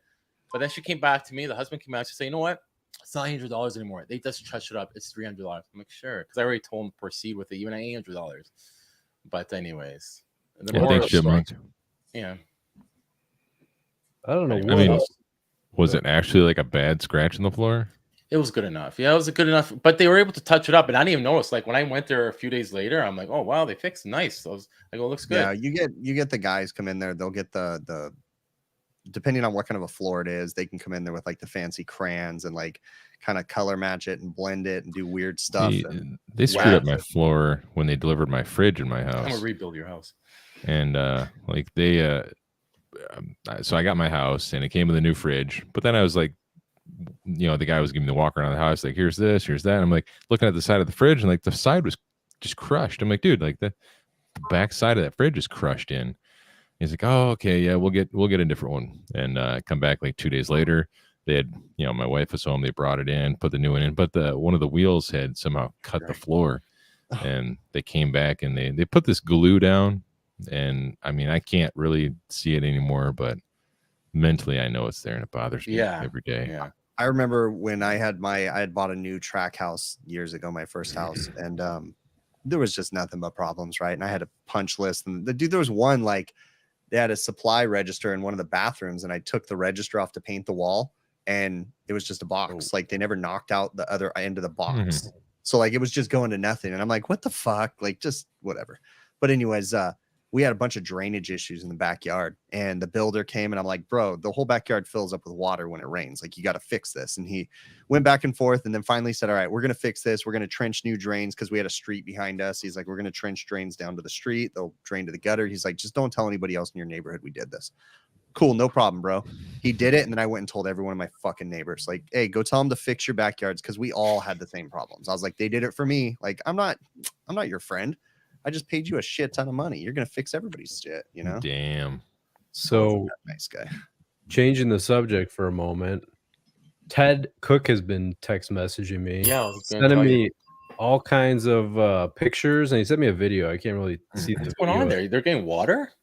Speaker 6: But then she came back to me. The husband came out. She said, "You know what? It's not $800 anymore. They just touched it up. It's $300." I'm like, "Sure," because I already told him to proceed with it, even at $800. But anyways, the
Speaker 4: Yeah,
Speaker 6: moral
Speaker 4: thanks,
Speaker 6: of the story-
Speaker 4: Chipmunk.
Speaker 6: yeah.
Speaker 1: I don't know.
Speaker 6: I
Speaker 1: What
Speaker 4: mean,
Speaker 1: else.
Speaker 4: Was it actually like a bad scratch on the floor?
Speaker 6: It was good enough. Yeah, it was good enough. But they were able to touch it up, and I didn't even notice. Like when I went there a few days later, I'm like, "Oh wow, they fixed nice." So I go, "Looks good."
Speaker 3: Yeah, you get the guys come in there. They'll get the depending on what kind of a floor it is, they can come in there with like the fancy crayons and like kind of color match it and blend it and do weird stuff. And
Speaker 4: They screwed up my floor when they delivered my fridge in my
Speaker 6: I'm gonna
Speaker 4: house.
Speaker 6: rebuild your house.
Speaker 4: And like they so I got my house and it came with a new fridge, but then I was like, you know, the guy was giving me the walk around the house, like, here's this, here's that. And I'm like looking at the side of the fridge and like the side was just crushed. I'm like, dude, like the back side of that fridge is crushed in. He's like, oh, okay, yeah, we'll get a different one. And come back like 2 days later. They had, you know, my wife was home, they brought it in, put the new one in, but the one of the wheels had somehow cut the floor. And they came back and they put this glue down. And I mean, I can't really see it anymore, but mentally I know it's there and it bothers me every day.
Speaker 6: Yeah.
Speaker 3: I remember when I had bought a new track house years ago, my first house, and there was just nothing but problems, right? And I had a punch list, and there was one, like they had a supply register in one of the bathrooms, and I took the register off to paint the wall, and it was just a box. Like they never knocked out the other end of the box. So like it was just going to nothing. And I'm like, what the fuck? Like just whatever. But anyways, we had a bunch of drainage issues in the backyard, and the builder came, and I'm like, bro, the whole backyard fills up with water when it rains. Like, you got to fix this. And he went back and forth, and then finally said, all right, we're going to fix this. We're going to trench new drains because we had a street behind us. He's like, we're going to trench drains down to the street. They'll drain to the gutter. He's like, just don't tell anybody else in your neighborhood we did this. Cool, no problem, bro. He did it, and then I went and told every one of my fucking neighbors, like, hey, go tell them to fix your backyards because we all had the same problems. I was like, they did it for me. Like, I'm not your friend. I just paid you a shit ton of money. You're gonna fix everybody's shit, you know?
Speaker 4: Damn.
Speaker 1: So
Speaker 3: nice guy.
Speaker 1: Changing the subject for a moment, Ted Cook has been text messaging me, sending me all kinds of pictures, and he sent me a video. I can't really see
Speaker 6: what's going on there. They're getting water.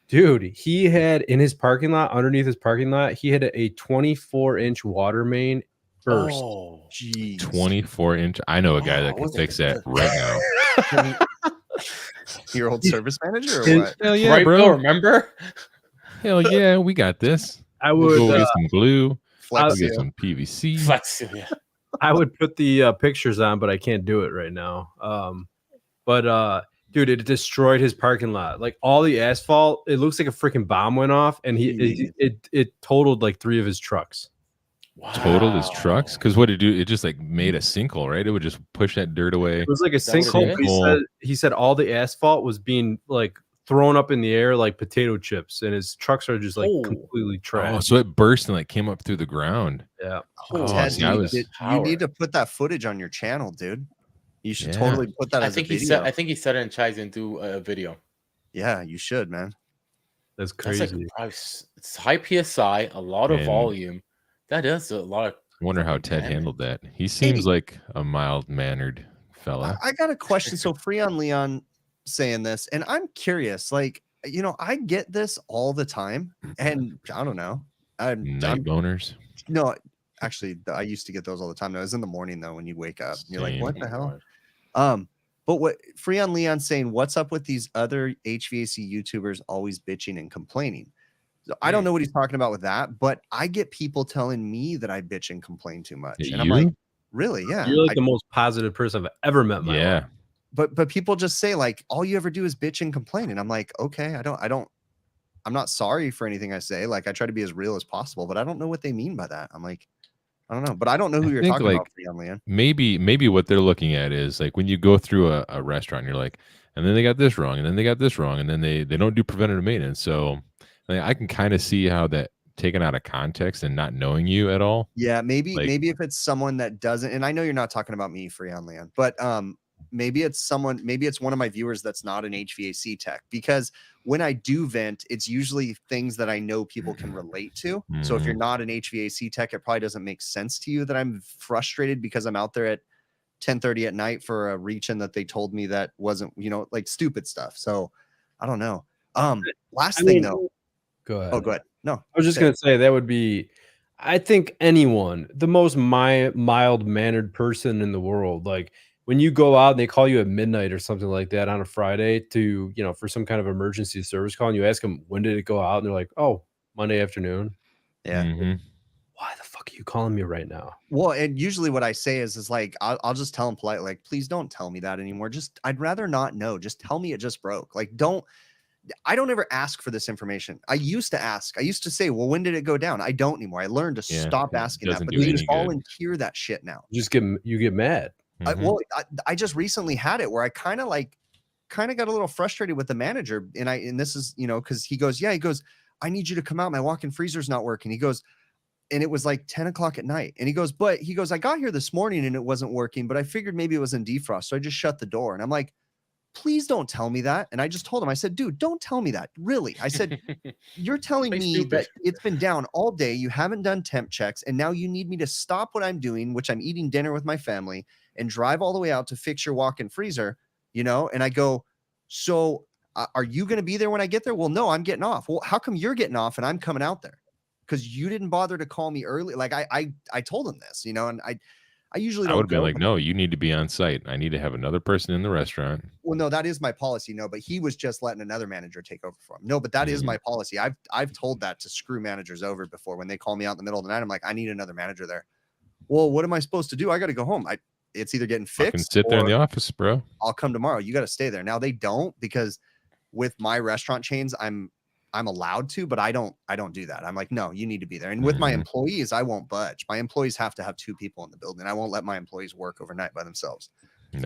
Speaker 1: Dude, he had in his parking lot, underneath his parking lot, he had a 24-inch water main burst.
Speaker 6: Oh,
Speaker 3: geez.
Speaker 4: 24-inch. I know a guy that can fix that right now.
Speaker 3: Your old service manager or what?
Speaker 4: Hell yeah,
Speaker 6: right,
Speaker 4: bro.
Speaker 6: Bill, remember?
Speaker 4: Hell yeah, we got this.
Speaker 1: I
Speaker 4: We'll
Speaker 1: would
Speaker 4: go get some glue.
Speaker 3: Flex
Speaker 4: We'll get
Speaker 3: seal.
Speaker 4: some PVC.
Speaker 6: Flex, yeah.
Speaker 1: I would put the pictures on, but I can't do it right now. Dude, it destroyed his parking lot. Like all the asphalt, it looks like a freaking bomb went off, and it totaled like 3 of his trucks.
Speaker 6: Wow.
Speaker 4: Totaled his trucks? Because what did it do? It just like made a sinkhole, right? It would just push that dirt away.
Speaker 1: It was like a
Speaker 6: that what it
Speaker 1: sinkhole.
Speaker 6: is?
Speaker 1: He said all the asphalt was being like thrown up in the air like potato chips, and his trucks are just like completely trashed.
Speaker 4: Oh, so it burst and like came up through the ground.
Speaker 1: Yeah.
Speaker 3: Oh,
Speaker 4: Oh,
Speaker 3: Ted,
Speaker 4: see,
Speaker 3: you need to put that footage on your channel, dude. You should totally put that
Speaker 6: I
Speaker 3: as
Speaker 6: think
Speaker 3: a
Speaker 6: he
Speaker 3: video.
Speaker 6: said. I think he said it in Chai's and do a video.
Speaker 3: Yeah, you should, man.
Speaker 1: That's
Speaker 6: That's
Speaker 1: crazy.
Speaker 6: like it's high PSI, a lot of
Speaker 4: And-
Speaker 6: volume. That is a lot of.
Speaker 4: I wonder how Ted handled that. He seems like a mild-mannered fella.
Speaker 3: I got a question. So Freon Leon saying this, and I'm curious, like, you know, I get this all the time, and I don't know.
Speaker 4: Night boners.
Speaker 3: No, actually, I used to get those all the time. No, it was in the morning though when you wake up. You're like,
Speaker 4: Same.
Speaker 3: what the hell? But what Freon Leon saying, what's up with these other HVAC YouTubers always bitching and complaining? So I don't know what he's talking about with that, but I get people telling me that I bitch and complain too much. And I'm like, really? Yeah.
Speaker 1: You're like the most positive person I've ever met in my life.
Speaker 3: But people just say like all you ever do is bitch and complain. And I'm like, okay, I'm not sorry for anything I say. Like I try to be as real as possible, but I don't know what they mean by that. I'm like, I don't know, but I don't know who you're talking about, Freon Leon.
Speaker 4: Maybe what they're looking at is like when you go through a restaurant, you're like, and then they got this wrong, and then they got this wrong, and then they don't do preventative maintenance. So I can kind of see how that taken out of context and not knowing you at all.
Speaker 3: Yeah, maybe
Speaker 4: Like-
Speaker 3: if it's someone that doesn't, and I know you're not talking about me, Freon Leon, but maybe it's one of my viewers that's not an HVAC tech, because when I do vent, it's usually things that I know people can relate to. So if you're not an HVAC tech, it probably doesn't make sense to you that I'm frustrated because I'm out there at 10:30 at night for a reach-in that they told me that wasn't, like stupid stuff. So I don't know. Last thing though.
Speaker 1: Go ahead.
Speaker 3: Oh, go ahead. No,
Speaker 1: I was just going to say that would be, I think anyone, the most mild-mannered person in the world, like when you go out and they call you at midnight or something like that on a Friday to, for some kind of emergency service call, and you ask them, when did it go out? And they're like, oh, Monday afternoon.
Speaker 3: Yeah.
Speaker 1: Why the fuck are you calling me right now?
Speaker 3: Well, and usually what I say is like, I'll just tell them politely, like, please don't tell me that anymore. I'd rather not know. Just tell me it just broke. Like, I don't ever ask for this information. I used to ask. I used to say, well, when did it go down? I don't anymore. I learned to stop asking that. But they just volunteer that shit now.
Speaker 1: You get mad.
Speaker 3: I just recently had it where I kind of got a little frustrated with the manager. And this is, because he goes, I need you to come out. My walk-in freezer's not working. He goes, and it was like 10 o'clock at night. And he goes, I got here this morning and it wasn't working, but I figured maybe it was in defrost. So I just shut the door. And I'm like, please don't tell me that. And I just told him, I said, dude, don't tell me that. Really? I said, you're telling me that it's been down all day. You haven't done temp checks. And now you need me to stop what I'm doing, which I'm eating dinner with my family, and drive all the way out to fix your walk-in freezer, And I go, so are you going to be there when I get there? Well, no, I'm getting off. Well, how come you're getting off and I'm coming out there? Because you didn't bother to call me early. Like I told him this, and I usually don't.
Speaker 4: I would have been like, no, you need to be on site. I need to have another person in the restaurant.
Speaker 3: Well, no, that is my policy. No, but he was just letting another manager take over for him. No, but that is my policy. I've told that to screw managers over before when they call me out in the middle of the night. I'm like, I need another manager there. Well, what am I supposed to do? I got to go home. It's either getting fixed.
Speaker 4: I can sit there in the office, bro.
Speaker 3: I'll come tomorrow. You got to stay there. Now they don't, because with my restaurant chains, I'm allowed to, but I don't do that. I'm like, no, you need to be there. And with my employees, I won't budge. My employees have to have 2 people in the building. I won't let my employees work overnight by themselves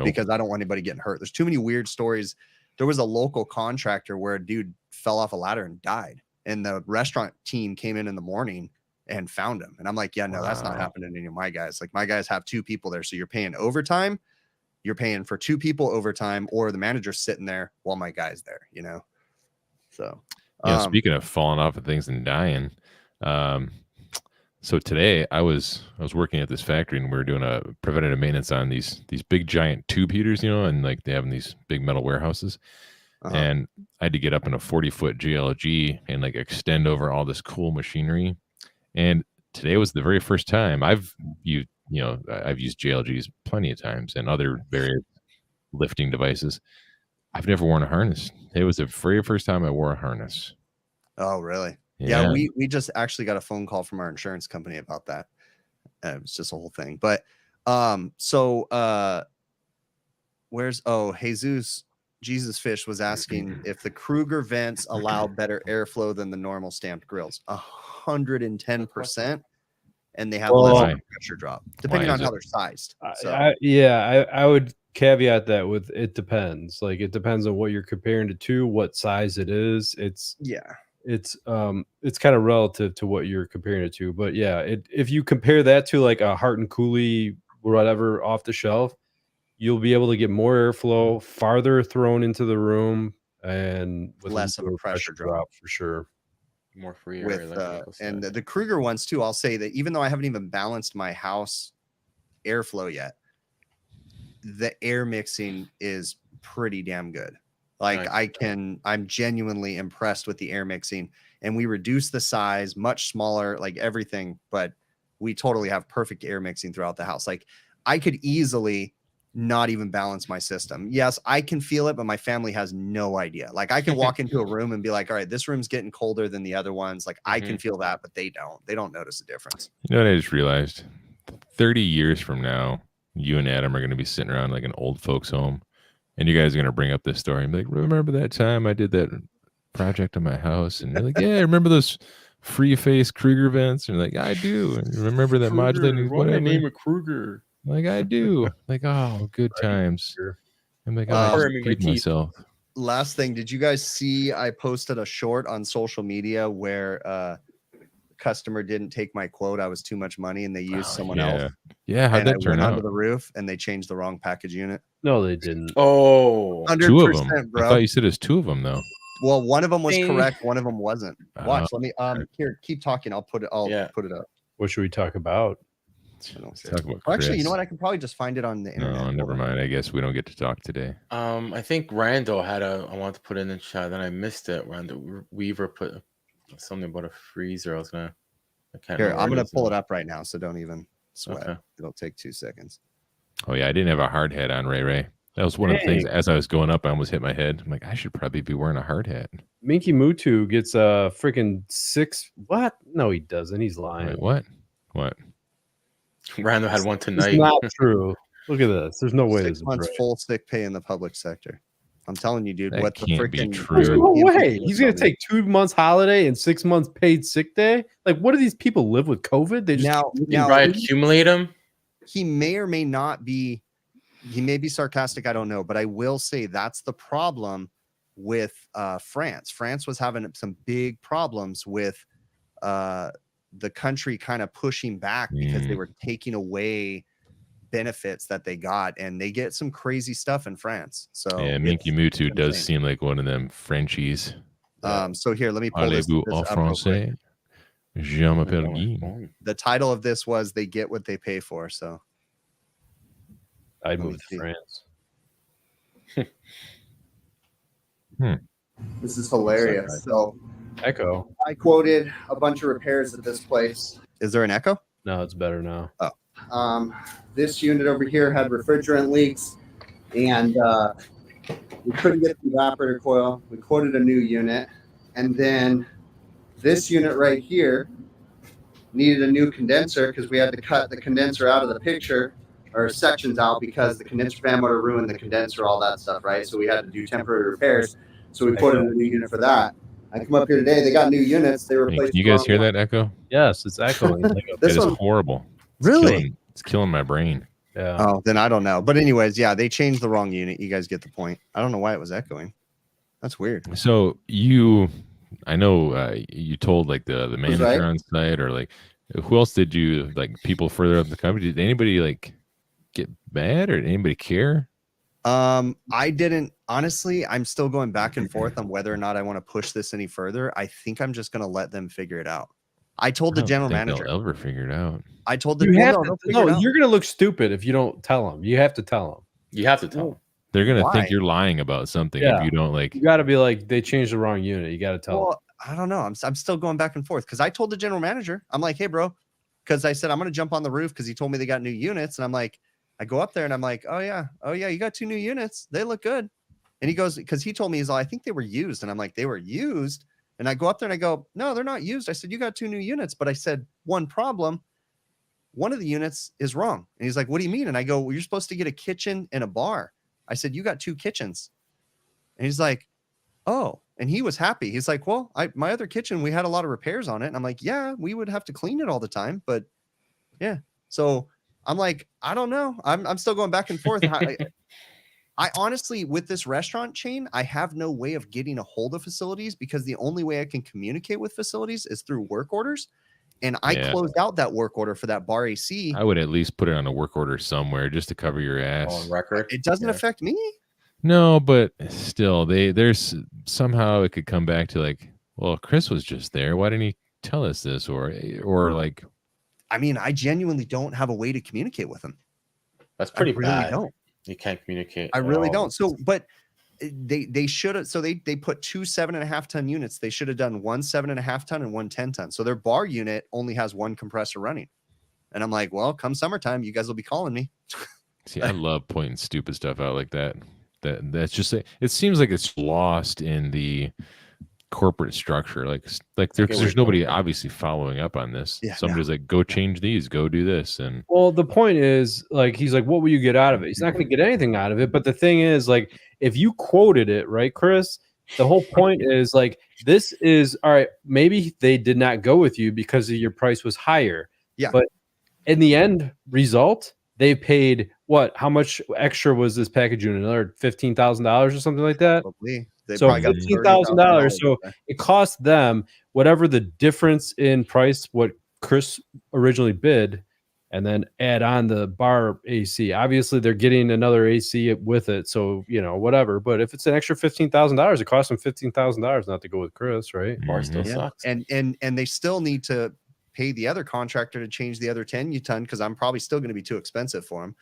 Speaker 3: because I don't want anybody getting hurt. There's too many weird stories. There was a local contractor where a dude fell off a ladder and died, and the restaurant team came in the morning and found him. And I'm like, yeah, no, that's not happening to any of my guys. Like, my guys have 2 people there. So you're paying overtime. You're paying for 2 people overtime, or the manager's sitting there while my guy's there, So
Speaker 4: speaking of falling off of things and dying, so today I was working at this factory, and we were doing a preventative maintenance on these big giant tube heaters, and like they have in these big metal warehouses. And I had to get up in a 40-foot GLG and like extend over all this cool machinery. And today was the very first time I've used GLGs plenty of times and other various lifting devices. I've never worn a harness. It was the very first time I wore a harness.
Speaker 3: Oh, really? Yeah, we just actually got a phone call from our insurance company about that. It was just a whole thing. But Jesus Fish was asking if the Kruger vents allow better airflow than the normal stamped grills. 110%. And they have less pressure drop, depending on how they're sized.
Speaker 1: I would caveat that with it depends. Like, it depends on what you're comparing it to, what size it is. It's kind of relative to what you're comparing it to. But yeah, if you compare that to like a Hart and Cooley whatever off the shelf, you'll be able to get more airflow, farther thrown into the room, and with
Speaker 3: less of a pressure drop
Speaker 1: for sure.
Speaker 6: More free
Speaker 3: air. And the Kruger ones too, I'll say that even though I haven't even balanced my house airflow yet, the air mixing is pretty damn good. Like, I'm genuinely impressed with the air mixing, and we reduced the size, much smaller, like everything, but we totally have perfect air mixing throughout the house. Like, I could easily not even balance my system. Yes, I can feel it, but my family has no idea. Like, I can walk into a room and be like, all right, this room's getting colder than the other ones. Like, I can feel that, but they don't notice a difference.
Speaker 4: You know what I just realized? 30 years from now, you and Adam are going to be sitting around like an old folks home, and you guys are going to bring up this story and be like, remember that time I did that project on my house? And you're like, yeah, remember those free face Kruger vents? And you're like, I do. And remember that modulating?
Speaker 6: Why did I name it Kruger?
Speaker 4: Like, I do. Like, oh, good times. I'm like, I
Speaker 6: Burning your
Speaker 4: just peed
Speaker 6: teeth.
Speaker 4: myself.
Speaker 3: Last thing, did you guys see I posted a short on social media where customer didn't take my quote? I was too much money and they used someone else.
Speaker 4: Yeah, how'd
Speaker 3: And I
Speaker 4: that turn
Speaker 3: went under
Speaker 4: out?
Speaker 3: the roof and they changed the wrong package unit.
Speaker 1: No, they didn't.
Speaker 6: Oh,
Speaker 3: 100%,
Speaker 4: Two of them.
Speaker 3: bro.
Speaker 4: I thought you said it's two of them though.
Speaker 3: Well, one of them was
Speaker 6: Ding.
Speaker 3: correct, one of them wasn't. Watch, let me here, keep talking. I'll put it up.
Speaker 1: What should we talk about?
Speaker 3: I don't
Speaker 4: Let's
Speaker 3: care.
Speaker 4: talk about
Speaker 3: Well, actually, you know
Speaker 4: Chris.
Speaker 3: what? I can probably just find it on the internet.
Speaker 4: No,
Speaker 3: Hold
Speaker 4: never
Speaker 3: on.
Speaker 4: mind. I guess we don't get to talk today.
Speaker 6: I think Randall had I want to put in the chat, then I missed it. Randall Weaver put something about a freezer. I can't.
Speaker 3: Here,
Speaker 6: know
Speaker 3: I'm
Speaker 6: where
Speaker 3: gonna
Speaker 6: is
Speaker 3: pull
Speaker 6: now.
Speaker 3: it up right now, so don't even sweat.
Speaker 6: Okay.
Speaker 3: It'll take 2 seconds.
Speaker 4: Oh yeah, I didn't have a hard hat on, Ray. That was one of the things. As I was going up, I almost hit my head. I'm like, I should probably be wearing a hard hat.
Speaker 1: Minky Mutu gets a freaking 6. What? No, he doesn't. He's lying.
Speaker 4: Wait, what? What?
Speaker 6: Randall had one
Speaker 1: It's
Speaker 6: tonight.
Speaker 1: not true. Look at this. There's no way this
Speaker 3: 6
Speaker 1: is
Speaker 3: months
Speaker 1: right.
Speaker 3: full sick pay in the public sector. I'm telling you, dude.
Speaker 4: That
Speaker 3: What the
Speaker 4: can't be
Speaker 3: freaking
Speaker 4: true.
Speaker 1: There's no
Speaker 3: European
Speaker 1: way.
Speaker 3: people
Speaker 1: He's
Speaker 3: tell
Speaker 1: gonna
Speaker 3: me.
Speaker 1: take 2 months holiday and 6 months paid sick day. Like, what do these people live with COVID? They just
Speaker 3: Now,
Speaker 6: You can probably accumulate them.
Speaker 3: he may or may not be. He may be sarcastic. I don't know, but I will say that's the problem with France. France was having some big problems with the country kind of pushing back because they were taking away benefits that they got, and they get some crazy stuff in France. So
Speaker 4: Yeah, Minky
Speaker 3: it's
Speaker 4: Mutu does
Speaker 3: insane.
Speaker 4: seem like one of them Frenchies.
Speaker 3: So here, let me pull this,
Speaker 4: Parlez-vous
Speaker 3: this
Speaker 4: en
Speaker 3: up real quick.
Speaker 4: français? Je m'appelle Guy.
Speaker 3: The title of this was "They Get What They Pay For." So
Speaker 1: I'd
Speaker 3: Let me
Speaker 1: move to
Speaker 3: see.
Speaker 1: France.
Speaker 3: this is hilarious. So
Speaker 1: Echo.
Speaker 3: I quoted a bunch of repairs at this place. Is there an echo?
Speaker 1: No, it's better now.
Speaker 3: This unit over here had refrigerant leaks, and we couldn't get the evaporator coil. We quoted a new unit, and then this unit right here needed a new condenser because we had to cut the condenser out of the picture or sections out because the condenser fan motor ruined the condenser, all that stuff, right? So we had to do temporary repairs. So we quoted a new unit for that. I come up here today. They got new units. They
Speaker 4: Hey,
Speaker 3: replaced.
Speaker 4: can you guys hear that echo?
Speaker 1: Yes, it's echoing. Like a-
Speaker 3: This
Speaker 4: It is
Speaker 3: one-
Speaker 4: horrible. It's
Speaker 3: Really?
Speaker 4: it's killing my brain.
Speaker 1: yeah.
Speaker 3: Oh, then I don't know. But anyways, yeah, they changed the wrong unit. You guys get the point. I don't know why it was echoing. That's weird.
Speaker 4: So I know you told like the manager
Speaker 3: right.
Speaker 4: on site, or like who else did you like? People further up the company? Did anybody like get mad, or did anybody care?
Speaker 3: I didn't honestly. I'm still going back and forth on whether or not I want to push this any further. I think I'm just gonna let them figure it out. I told the
Speaker 4: I don't
Speaker 3: general
Speaker 4: think
Speaker 3: manager.
Speaker 4: they'll ever figure it out.
Speaker 3: I told the
Speaker 1: You have
Speaker 3: no,
Speaker 1: to,
Speaker 3: they'll figure it
Speaker 1: no,
Speaker 3: out.
Speaker 1: you're gonna look stupid if you don't tell them. You have to tell them.
Speaker 6: You have to tell them.
Speaker 4: They're gonna
Speaker 3: Why?
Speaker 4: think you're lying about something
Speaker 1: Yeah.
Speaker 4: if you don't like.
Speaker 1: You got to be like, they changed the wrong unit. You got to tell them.
Speaker 3: Well, I don't know. I'm still going back and forth because I told the general manager, I'm like, hey, bro, because I said I'm gonna jump on the roof because he told me they got new units, and I'm like, I go up there and I'm like, oh yeah, you got 2 new units. They look good. And he goes, because he told me, he's like, I think they were used, and I'm like, they were used. And I go up there and I go, no, they're not used. I said, you got 2 new units, but I said one problem. One of the units is wrong. And he's like, what do you mean? And I go, well, you're supposed to get a kitchen and a bar. I said, you got 2 kitchens. And he's like, oh, and he was happy. He's like, well, my other kitchen, we had a lot of repairs on it. And I'm like, yeah, we would have to clean it all the time, but yeah. So I'm like, I don't know. I'm still going back and forth. I honestly, with this restaurant chain, I have no way of getting a hold of facilities because the only way I can communicate with facilities is through work orders. And I closed out that work order for that bar AC.
Speaker 4: I would at least put it on a work order somewhere just to cover your ass.
Speaker 6: On record.
Speaker 3: It doesn't affect me.
Speaker 4: No, but still, there's somehow it could come back to like, well, Chris was just there. Why didn't he tell us this? Or like,
Speaker 3: I mean, I genuinely don't have a way to communicate with them.
Speaker 6: That's pretty
Speaker 3: I really
Speaker 6: bad.
Speaker 3: don't.
Speaker 6: You can't communicate.
Speaker 3: I
Speaker 6: at
Speaker 3: really
Speaker 6: all.
Speaker 3: don't. So, but they should have. So they put 2 7.5 ton units. They should have done 1 7.5 ton and 1 10 ton. So their bar unit only has 1 compressor running. And I'm like, well, come summertime, you guys will be calling me.
Speaker 4: see, I love pointing stupid stuff out like that. That's just it seems like it's lost in the corporate structure. Like there's nobody obviously following up on this.
Speaker 3: Yeah,
Speaker 4: Somebody's like, go change these, go do this, and
Speaker 1: Well, the point is, like, he's like, what will you get out of it? He's not going to get anything out of it. But the thing is, like, if you quoted it, right, Chris, the whole point is, like, this is, all right, maybe they did not go with you because your price was higher.
Speaker 3: Yeah.
Speaker 1: But in the end result, they paid what? How much extra was this package unit? Another $15,000 or something like that.
Speaker 3: Probably. They
Speaker 1: So
Speaker 3: probably got
Speaker 1: $15,000. So
Speaker 3: there.
Speaker 1: it cost them whatever the difference in price what Chris originally bid, and then add on the bar AC. Obviously, they're getting another AC with it, so whatever. But if it's an extra $15,000, it costs them $15,000 not to go with Chris, right?
Speaker 6: Bar still sucks.
Speaker 3: And they still need to pay the other contractor to change the other 10 ton because I'm probably still going to be too expensive for him.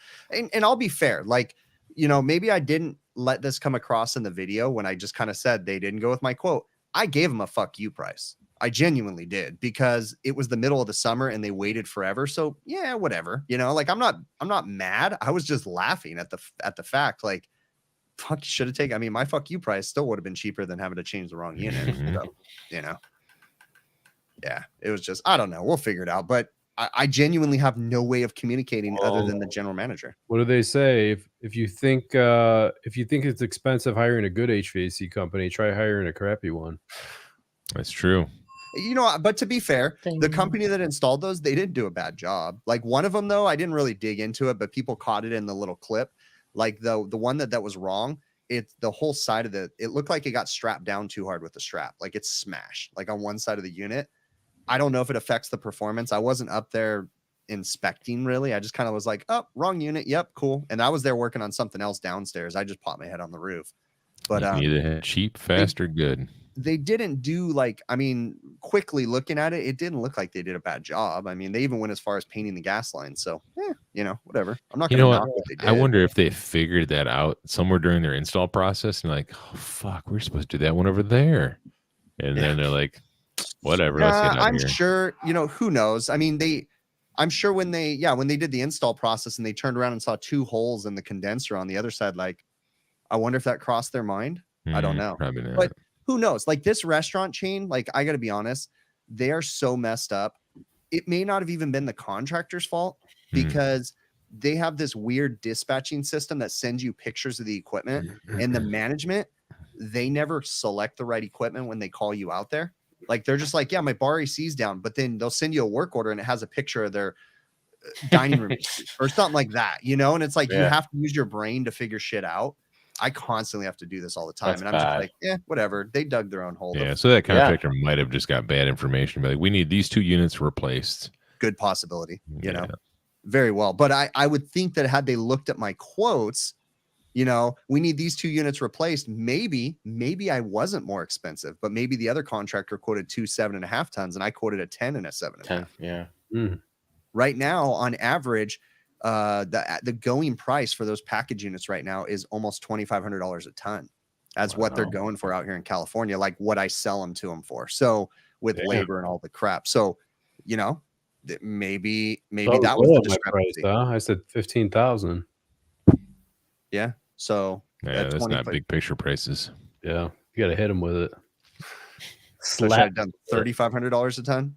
Speaker 3: And I'll be fair, like maybe I didn't let this come across in the video when I just kind of said they didn't go with my quote. I gave them a fuck you price. I genuinely did because it was the middle of the summer and they waited forever. So yeah, whatever. Like I'm not mad. I was just laughing at the fact like, fuck, you should have taken. I mean, my fuck you price still would have been cheaper than having to change the wrong unit. So, yeah, it was just I don't know. We'll figure it out. But I genuinely have no way of communicating other than the general manager.
Speaker 1: What do they say? If you think it's expensive hiring a good HVAC company, try hiring a crappy one.
Speaker 4: That's true.
Speaker 3: But to be fair, the company that installed those, they didn't do a bad job. Like one of them, though, I didn't really dig into it, but people caught it in the little clip. Like the one that was wrong, it's the whole side of it looked like it got strapped down too hard with the strap. Like it's smashed, like on one side of the unit. I don't know if it affects the performance. I wasn't up there inspecting really. I just kind of was like, oh, wrong unit. Yep, cool. And I was there working on something else downstairs. I just popped my head on the roof. But
Speaker 4: either cheap, fast, or good.
Speaker 3: They didn't do quickly looking at it, it didn't look like they did a bad job. I mean, they even went as far as painting the gas line. So, whatever. I'm not going to knock what they did.
Speaker 4: I wonder if they figured that out somewhere during their install process and like, oh, fuck, we're supposed to do that one over there. And then they're like, whatever. Let's get out
Speaker 3: I'm
Speaker 4: of here.
Speaker 3: sure, who knows? I mean, I'm sure when they did the install process and they turned around and saw 2 holes in the condenser on the other side, like, I wonder if that crossed their mind. I don't know.
Speaker 4: Probably not.
Speaker 3: But who knows? Like this restaurant chain, like I got to be honest, they are so messed up. It may not have even been the contractor's fault because they have this weird dispatching system that sends you pictures of the equipment, and the management, they never select the right equipment when they call you out there. Like they're just like, yeah, my bar AC's down, but then they'll send you a work order and it has a picture of their dining room or something like that, and it's like you have to use your brain to figure shit out. I constantly have to do this all the time.
Speaker 6: That's
Speaker 3: and I'm
Speaker 6: bad.
Speaker 3: just like, whatever. They dug their own hole.
Speaker 4: Yeah, so that contractor might have just got bad information. But like, we need these 2 units replaced.
Speaker 3: Good possibility, very well. But I would think that had they looked at my quotes, we need these 2 units replaced. Maybe I wasn't more expensive, but maybe the other contractor quoted 2 7.5 tons and I quoted a 10 and a 7.5.
Speaker 6: Yeah.
Speaker 3: Right now, on average, the going price for those package units right now is almost $2,500 a ton. That's what they're going for out here in California, like what I sell them to them for. So with labor and all the crap. So, maybe that was the discrepancy.
Speaker 1: I said 15,000.
Speaker 3: Yeah. So
Speaker 4: yeah, that's not big picture prices.
Speaker 1: Yeah, you got to hit them with it.
Speaker 3: Slap done $3,500 a ton.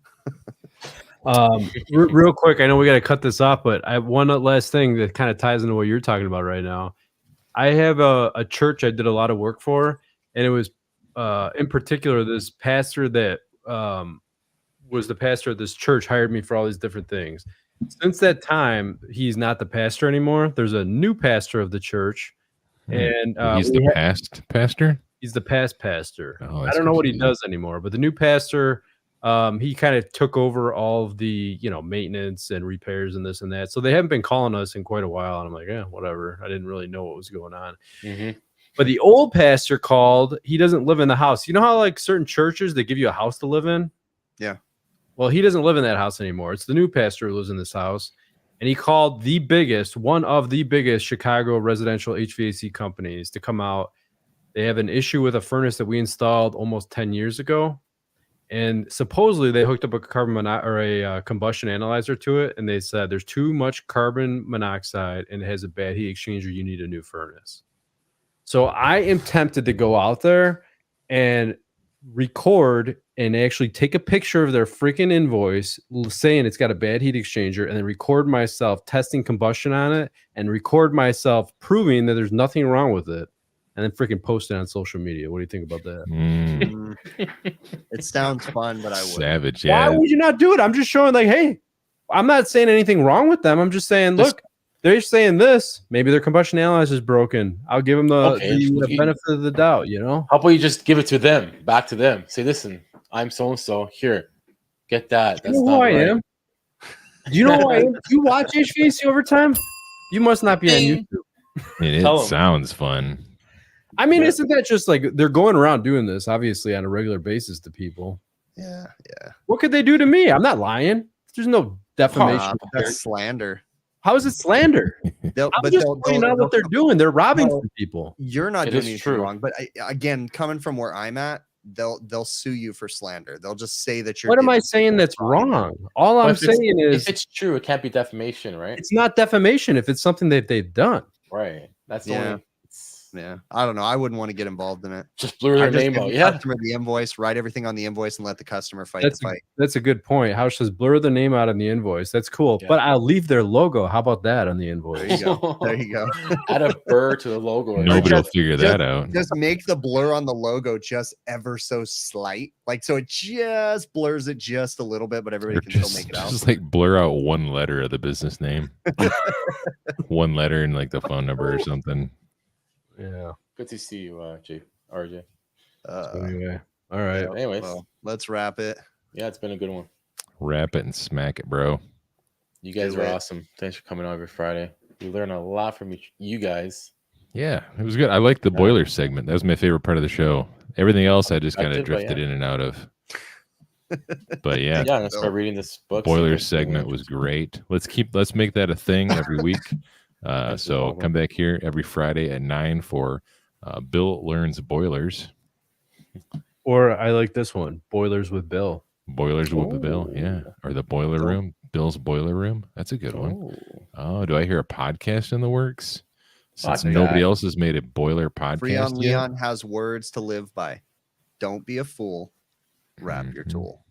Speaker 1: Real quick, I know we got to cut this off, but I have one last thing that kind of ties into what you're talking about right now. I have a church I did a lot of work for, and it was in particular this pastor that was the pastor of this church hired me for all these different things. Since that time, he's not the pastor anymore. There's a new pastor of the church, and
Speaker 4: he's the past pastor.
Speaker 1: He's the past pastor.
Speaker 4: Oh,
Speaker 1: I don't know what he does anymore, but the new pastor. He kind of took over all of the, maintenance and repairs and this and that. So they haven't been calling us in quite a while. And I'm like, yeah, whatever. I didn't really know what was going on. But the old pastor called. He doesn't live in the house. You know how like certain churches, they give you a house to live in?
Speaker 3: Yeah.
Speaker 1: Well, he doesn't live in that house anymore. It's the new pastor who lives in this house. And he called one of the biggest Chicago residential HVAC companies to come out. They have an issue with a furnace that we installed almost 10 years ago. And supposedly they hooked up a combustion analyzer to it, and they said there's too much carbon monoxide and it has a bad heat exchanger. You need a new furnace. So I am tempted to go out there and record and actually take a picture of their freaking invoice saying it's got a bad heat exchanger, and then record myself testing combustion on it and record myself proving that there's nothing wrong with it. And then freaking post it on social media. What do you think about that?
Speaker 3: It sounds fun, but I would.
Speaker 4: Savage, yeah.
Speaker 1: Why would you not do it? I'm just showing, like, hey, I'm not saying anything wrong with them. I'm just saying, look, they're saying this. Maybe their combustion analyzer is broken. I'll give them the benefit of the doubt. You know,
Speaker 6: How about you just give it to them, back to them? Say, listen, I'm so and so. Here, get that.
Speaker 1: you
Speaker 6: That's
Speaker 1: know
Speaker 6: not
Speaker 1: who I
Speaker 6: right.
Speaker 1: am. Do you know who I am? You watch HVAC Overtime? You must not be on YouTube.
Speaker 4: And
Speaker 6: Tell
Speaker 4: it
Speaker 6: 'em.
Speaker 4: sounds fun.
Speaker 1: I mean,
Speaker 6: Yeah.
Speaker 1: isn't that just like they're going around doing this obviously on a regular basis to people?
Speaker 3: Yeah.
Speaker 1: What could they do to me? I'm not lying. There's no defamation.
Speaker 3: That's slander.
Speaker 1: How is it slander? I'm just pointing out what they're doing. They're robbing
Speaker 3: No.
Speaker 1: from people.
Speaker 3: You're not
Speaker 6: It
Speaker 3: doing
Speaker 6: is
Speaker 3: anything
Speaker 6: true.
Speaker 3: wrong. But again, coming from where I'm at, they'll sue you for slander. They'll just say that you're.
Speaker 1: What am I saying that's wrong? All
Speaker 6: But
Speaker 1: I'm
Speaker 6: if it's-
Speaker 1: saying is
Speaker 6: if it's true, it can't be defamation, right?
Speaker 1: it's not defamation if it's something that they've done.
Speaker 6: Right. That's the
Speaker 3: Yeah.
Speaker 6: only.
Speaker 3: Yeah, I don't know. I wouldn't want to get involved in it.
Speaker 6: Just blur their
Speaker 3: I just
Speaker 6: name
Speaker 3: give
Speaker 6: out.
Speaker 3: the
Speaker 6: Yeah.
Speaker 3: customer the invoice, write everything on the invoice, and let the customer fight
Speaker 1: That's
Speaker 3: the fight.
Speaker 1: that's a good point. How says blur the name out on the invoice? That's cool.
Speaker 6: Yeah.
Speaker 1: But I'll leave their logo. How about that on the
Speaker 3: There
Speaker 1: invoice?
Speaker 3: you go. There you go.
Speaker 6: Add a burr to the logo. right?
Speaker 4: Nobody will
Speaker 3: just-
Speaker 4: figure that out.
Speaker 3: Just make the blur on the logo just ever so slight, like so it just blurs it just a little bit, but everybody
Speaker 4: Or
Speaker 3: can still make it out.
Speaker 4: just like blur out one letter of the business name. One letter and like the phone number or something.
Speaker 1: Yeah.
Speaker 6: Good to see you, RJ.
Speaker 1: So anyway, all right.
Speaker 6: Anyways,
Speaker 3: Well, let's wrap it.
Speaker 6: yeah, it's been a good one.
Speaker 4: Wrap it and smack it, bro.
Speaker 6: You guys
Speaker 3: Do
Speaker 6: are
Speaker 3: it.
Speaker 6: awesome. Thanks for coming on every Friday. We learn a lot from you guys.
Speaker 4: Yeah, it was good. I liked the boiler segment. That was my favorite part of the show. Everything else I just kind of
Speaker 6: Effective, but
Speaker 4: drifted
Speaker 6: yeah.
Speaker 4: in and out of. But yeah,
Speaker 6: Yeah, let's start reading this book.
Speaker 4: boiler segment was great. Let's make that a thing every week. So come back here every Friday at 9 for Bill Learns Boilers.
Speaker 1: Or I like this one, Boilers with Bill.
Speaker 4: Boilers with the Bill, yeah. Or the boiler room, Bill's boiler room. That's a good one. Oh, do I hear a podcast in the works? Since
Speaker 6: Podcast.
Speaker 4: nobody else has made a boiler podcast
Speaker 3: Freon
Speaker 4: yet.
Speaker 3: Leon has words to live by. Don't be a fool. Wrap your
Speaker 4: Mhm.
Speaker 3: tool.